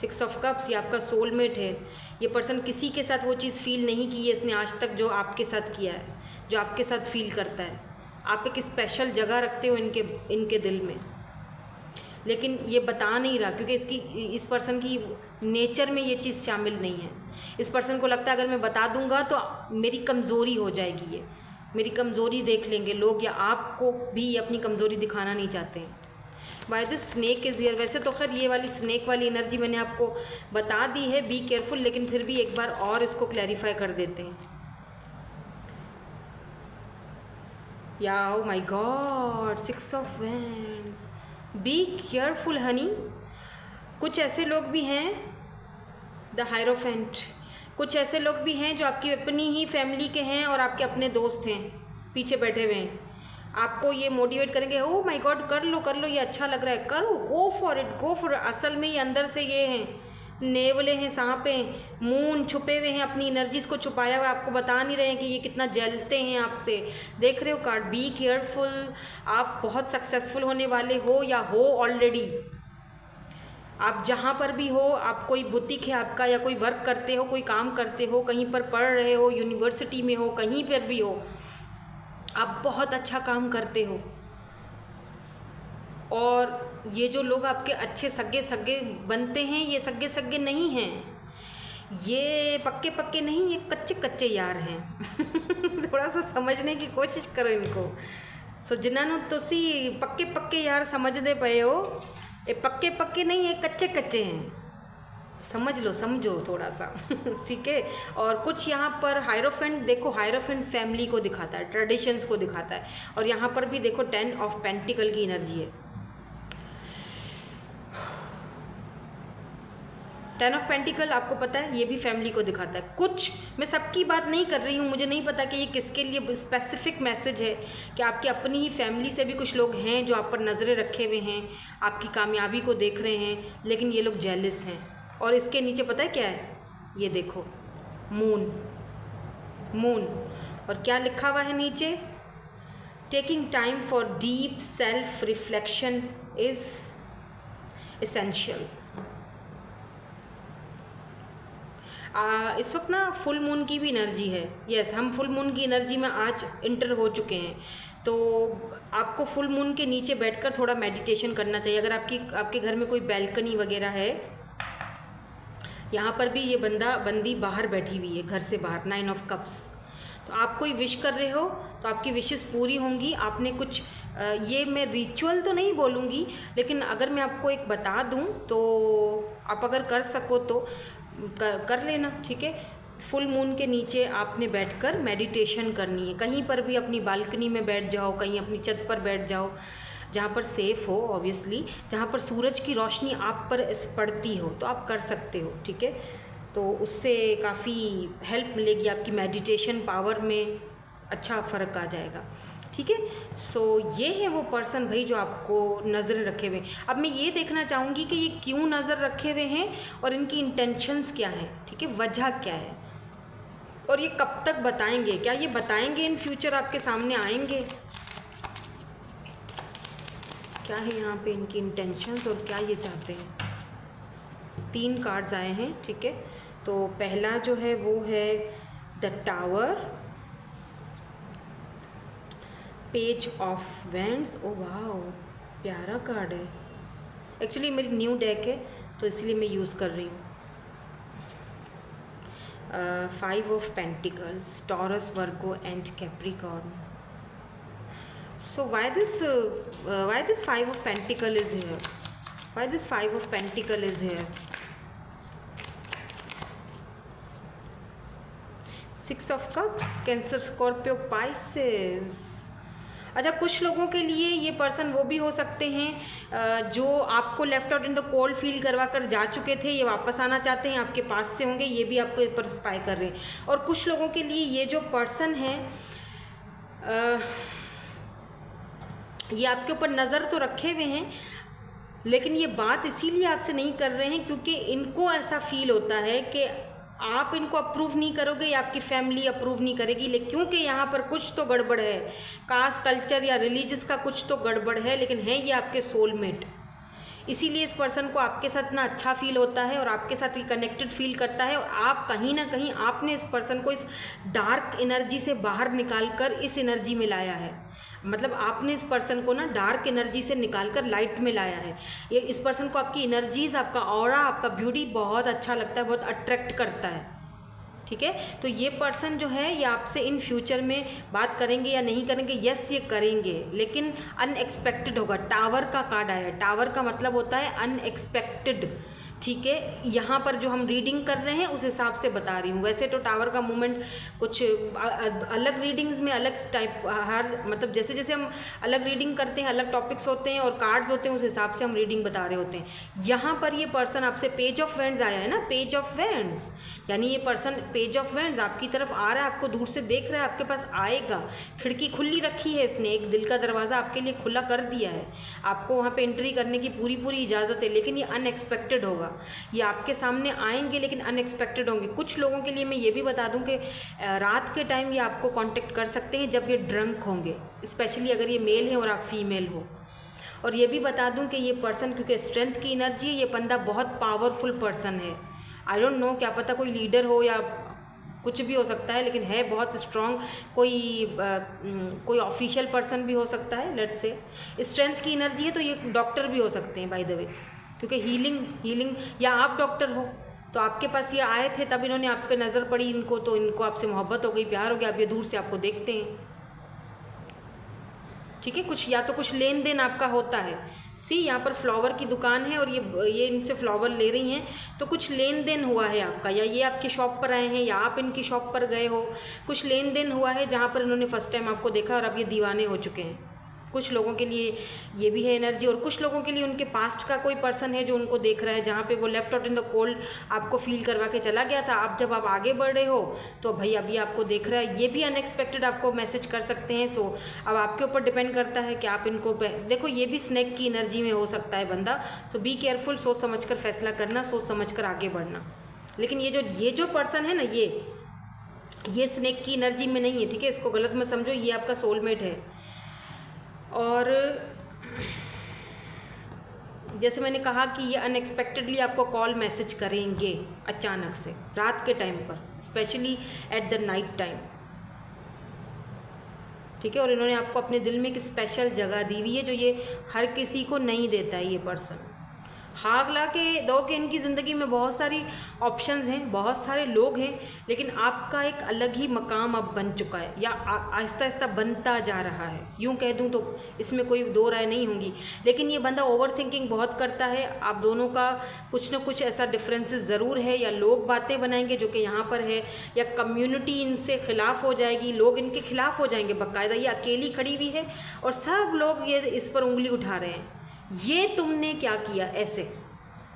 [SPEAKER 1] 6 ऑफ कप्स, ये आपका सोलमेट है। ये पर्सन किसी के साथ वो चीज़ फील नहीं की है इसने आज तक जो आपके साथ किया है, जो आपके साथ फील करता है। आप एक स्पेशल जगह रखते हो इनके दिल में, लेकिन ये बता नहीं रहा, क्योंकि इस पर्सन की नेचर में ये चीज़ शामिल नहीं है। इस पर्सन को लगता है अगर मैं बता दूंगा तो मेरी कमज़ोरी हो जाएगी, ये मेरी कमज़ोरी देख लेंगे लोग, या आपको भी ये अपनी कमज़ोरी दिखाना नहीं चाहते हैं। Why this snake is here. वैसे तो खैर ये वाली स्नेक वाली एनर्जी मैंने आपको बता दी है, बी केयरफुल, लेकिन फिर भी एक बार और इसको क्लैरिफाई कर देते हैं। या oh my God, 6 of wands, be careful Honey. कुछ ऐसे लोग भी हैं, द हायरोफेंट, कुछ ऐसे लोग भी हैं जो आपकी अपनी ही फैमिली के हैं और आपके अपने दोस्त हैं, पीछे बैठे हुए हैं, आपको ये मोटिवेट करेंगे, ओह माय गॉड कर लो, ये अच्छा लग रहा है, करो, go for it, go for. असल में ये अंदर से ये हैं, नेवले हैं, सांप हैं, मून छुपे हुए हैं, अपनी एनर्जीज को छुपाया हुआ, आपको बता नहीं रहे हैं कि ये कितना जलते हैं आपसे। देख रहे हो कार्ड, बी केयरफुल। आप बहुत सक्सेसफुल होने वाले हो या हो ऑलरेडी। आप जहाँ पर भी हो, आप कोई बुटीक है आपका, या कोई वर्क करते हो, कोई काम करते हो, कहीं पर पढ़ रहे हो, यूनिवर्सिटी में हो, कहीं पर भी हो, आप बहुत अच्छा काम करते हो। और ये जो लोग आपके अच्छे सगे बनते हैं, ये सगे नहीं हैं, ये पक्के नहीं, ये कच्चे यार हैं। थोड़ा सा समझने की कोशिश करो इनको। सो जिन्होंने तुसी पक्के यार समझते पे हो, ये पक्के नहीं, ये कच्चे हैं, समझो थोड़ा सा। ठीक है। और कुछ यहाँ पर हायरोफेंट, देखो हायरोफेंट फैमिली को दिखाता है, ट्रेडिशंस को दिखाता है, और यहाँ पर भी देखो 10 ऑफ पेंटिकल की एनर्जी है। 10 ऑफ पेंटिकल आपको पता है ये भी फैमिली को दिखाता है। कुछ, मैं सबकी बात नहीं कर रही हूँ, मुझे नहीं पता कि ये किसके लिए स्पेसिफिक मैसेज है, कि आपकी अपनी ही फैमिली से भी कुछ लोग हैं जो आप पर नज़रें रखे हुए हैं, आपकी कामयाबी को देख रहे हैं, लेकिन ये लोग जेलस हैं। और इसके नीचे पता है क्या है, ये देखो मून, और क्या लिखा हुआ है नीचे, taking time for deep self reflection is essential. इस वक्त ना फुल मून की भी एनर्जी है। यस, हम फुल मून की एनर्जी में आज इंटर हो चुके हैं, तो आपको फुल मून के नीचे बैठकर थोड़ा मेडिटेशन करना चाहिए। अगर आपके घर में कोई बैल्कनी वगैरह है, यहाँ पर भी ये बंदी बाहर बैठी हुई है, घर से बाहर, 9 ऑफ कप्स। तो आप कोई विश कर रहे हो तो आपकी विशेस पूरी होंगी। आपने कुछ ये मैं रिचुअल तो नहीं बोलूँगी, लेकिन अगर मैं आपको एक बता दूँ तो आप अगर कर सको तो कर लेना, ठीक है। फुल मून के नीचे आपने बैठकर मेडिटेशन करनी है। कहीं पर भी अपनी बालकनी में बैठ जाओ, कहीं अपनी छत पर बैठ जाओ, जहाँ पर सेफ़ हो, ऑब्वियसली जहाँ पर सूरज की रोशनी आप पर पड़ती हो, तो आप कर सकते हो, ठीक है। तो उससे काफ़ी हेल्प मिलेगी, आपकी मेडिटेशन पावर में अच्छा फ़र्क आ जाएगा। ठीक है, सो ये है वो पर्सन भाई जो आपको नज़र रखे हुए। अब मैं ये देखना चाहूँगी कि ये क्यों नज़र रखे हुए हैं और इनकी इंटेंशंस क्या हैं, ठीक है, वजह क्या है, और ये कब तक बताएंगे, क्या ये बताएंगे इन फ्यूचर, आपके सामने आएंगे, क्या है यहाँ पे इनकी इंटेंशंस और क्या ये चाहते हैं। 3 कार्ड्स आए हैं, ठीक है। तो पहला जो है वो है the tower, page of wands. Oh वाह, प्यारा कार्ड है। एक्चुअली मेरी न्यू डेक है तो इसलिए मैं यूज़ कर रही हूँ। 5 of pentacles, taurus, Virgo and Capricorn. So why this 5 of Pentacle is here? Why this 5 of Pentacle is here? 6 of Cups, Cancer, Scorpio, Pisces। अच्छा, कुछ लोगों के लिए ये पर्सन वो भी हो सकते हैं जो आपको left out in the cold feel करवा कर जा चुके थे, ये वापस आना चाहते हैं, आपके पास से होंगे, ये भी आपको पर स्पाई कर रहे हैं। और कुछ लोगों के लिए ये जो पर्सन है ये आपके ऊपर नज़र तो रखे हुए हैं, लेकिन ये बात इसीलिए आपसे नहीं कर रहे हैं क्योंकि इनको ऐसा फील होता है कि आप इनको अप्रूव नहीं करोगे या आपकी फैमिली अप्रूव नहीं करेगी, लेकिन क्योंकि यहाँ पर कुछ तो गड़बड़ है, कास्ट, कल्चर या रिलीजियस का कुछ तो गड़बड़ है, लेकिन है ये आपके सोलमेट। इसीलिए इस पर्सन को आपके साथ इतना अच्छा फील होता है और आपके साथ ये कनेक्टेड फील करता है, और आप कहीं ना कहीं आपने इस पर्सन को इस डार्क एनर्जी से बाहर निकाल कर इस एनर्जी में लाया है। मतलब आपने इस पर्सन को ना डार्क एनर्जी से निकाल कर लाइट में लाया है। ये इस पर्सन को आपकी एनर्जीज, आपका ऑरा, आपका ब्यूटी बहुत अच्छा लगता है, बहुत अट्रैक्ट करता है। ठीक है, तो ये पर्सन जो है ये आपसे इन फ्यूचर में बात करेंगे या नहीं करेंगे, यस ये करेंगे, लेकिन अनएक्सपेक्टेड होगा। टावर का कार्ड आया है, टावर का मतलब होता है अनएक्सपेक्टेड। ठीक है, यहाँ पर जो हम रीडिंग कर रहे हैं उस हिसाब से बता रही हूँ। वैसे तो टावर का मूवमेंट कुछ अलग रीडिंग्स में अलग टाइप, हर मतलब जैसे जैसे हम अलग रीडिंग करते हैं, अलग टॉपिक्स होते हैं और कार्ड्स होते हैं, उस हिसाब से हम रीडिंग बता रहे होते हैं। यहाँ पर ये पर्सन आपसे पेज ऑफ वैंड्स आया है ना, पेज ऑफ वैंड्स, यानी ये पर्सन पेज ऑफ वैंड्स आपकी तरफ आ रहा है, आपको दूर से देख रहा है, आपके पास आएगा। खिड़की खुली रखी है इसने, एक दिल का दरवाज़ा आपके लिए खुला कर दिया है, आपको वहाँ पे एंट्री करने की पूरी पूरी इजाज़त है, लेकिन ये अनएक्सपेक्टेड होगा। ये आपके सामने आएंगे लेकिन अनएक्सपेक्टेड होंगे। कुछ लोगों के लिए मैं ये भी बता दूं कि रात के टाइम ये आपको कांटेक्ट कर सकते हैं जब ये ड्रंक होंगे, स्पेशली अगर ये मेल है और आप फीमेल हो। और ये भी बता दूं कि ये पर्सन, क्योंकि स्ट्रेंथ की एनर्जी है, ये बंदा बहुत पावरफुल पर्सन है। आई डोंट नो, क्या पता कोई लीडर हो या कुछ भी हो सकता है, लेकिन है बहुत स्ट्रॉन्ग। कोई ऑफिशियल पर्सन भी हो सकता है, लेट्स से। स्ट्रेंथ की एनर्जी है तो ये डॉक्टर भी हो सकते हैं बाय द वे, क्योंकि हीलिंग या आप डॉक्टर हो तो आपके पास ये आए थे, तब इन्होंने आप पे नज़र पड़ी इनको, तो इनको आपसे मोहब्बत हो गई, प्यार हो गया, अब ये दूर से आपको देखते हैं। ठीक है, कुछ या तो कुछ लेन देन आपका होता है। सी, यहाँ पर फ्लावर की दुकान है और ये इनसे फ्लावर ले रही हैं, तो कुछ लेन देन हुआ है आपका, या ये आपकी शॉप पर आए हैं या आप इनकी शॉप पर गए हो। कुछ लेन देन हुआ है जहाँ पर इन्होंने फर्स्ट टाइम आपको देखा और अब ये दीवाने हो चुके हैं। कुछ लोगों के लिए ये भी है एनर्जी, और कुछ लोगों के लिए उनके पास्ट का कोई पर्सन है जो उनको देख रहा है, जहाँ पे वो left out in the cold आपको फील करवा के चला गया था। अब जब आप आगे बढ़ रहे हो तो भाई अभी आपको देख रहा है, ये भी अनएक्सपेक्टेड आपको मैसेज कर सकते हैं। सो अब आपके ऊपर डिपेंड करता है कि आप इनको देखो। ये भी स्नेक की एनर्जी में हो सकता है बंदा, सो बी केयरफुल, सोच समझ कर फैसला करना, सोच समझ कर आगे बढ़ना। लेकिन ये जो पर्सन है ना, ये स्नेक की एनर्जी में नहीं है, ठीक है, इसको गलत मत समझो, ये आपका सोलमेट है। और जैसे मैंने कहा कि ये अनएक्सपेक्टेडली आपको कॉल मैसेज करेंगे अचानक से रात के टाइम पर, specially at the night time. ठीक है, और इन्होंने आपको अपने दिल में एक स्पेशल जगह दी हुई है जो ये हर किसी को नहीं देता है। ये पर्सन हागला के दो के इनकी ज़िंदगी में बहुत सारी ऑप्शंस हैं, बहुत सारे लोग हैं, लेकिन आपका एक अलग ही मकाम अब बन चुका है, या आहिस्ता आहिस्ता बनता जा रहा है, यूँ कह दूँ तो इसमें कोई दो राय नहीं होंगी। लेकिन ये बंदा ओवर थिंकिंग बहुत करता है, आप दोनों का कुछ ना कुछ ऐसा डिफरेंसेस ज़रूर है, या लोग बातें बनाएंगे जो कि यहाँ पर है, या कम्युनिटी इनसे खिलाफ हो जाएगी, लोग इनके खिलाफ हो जाएंगे बाकायदा। ये अकेली खड़ी हुई है और सब लोग ये इस पर उंगली उठा रहे हैं, ये तुमने क्या किया ऐसे।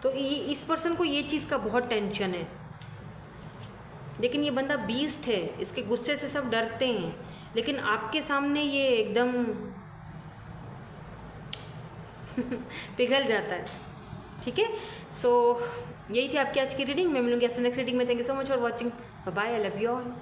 [SPEAKER 1] तो इस पर्सन को ये चीज़ का बहुत टेंशन है, लेकिन ये बंदा बीस्ट है, इसके गुस्से से सब डरते हैं, लेकिन आपके सामने ये एकदम पिघल जाता है। ठीक है, सो यही थी आपकी आज की रीडिंग। मैं मिलूंगी आपसे नेक्स्ट रीडिंग में। Thank you so much for watching. Bye, I love you all.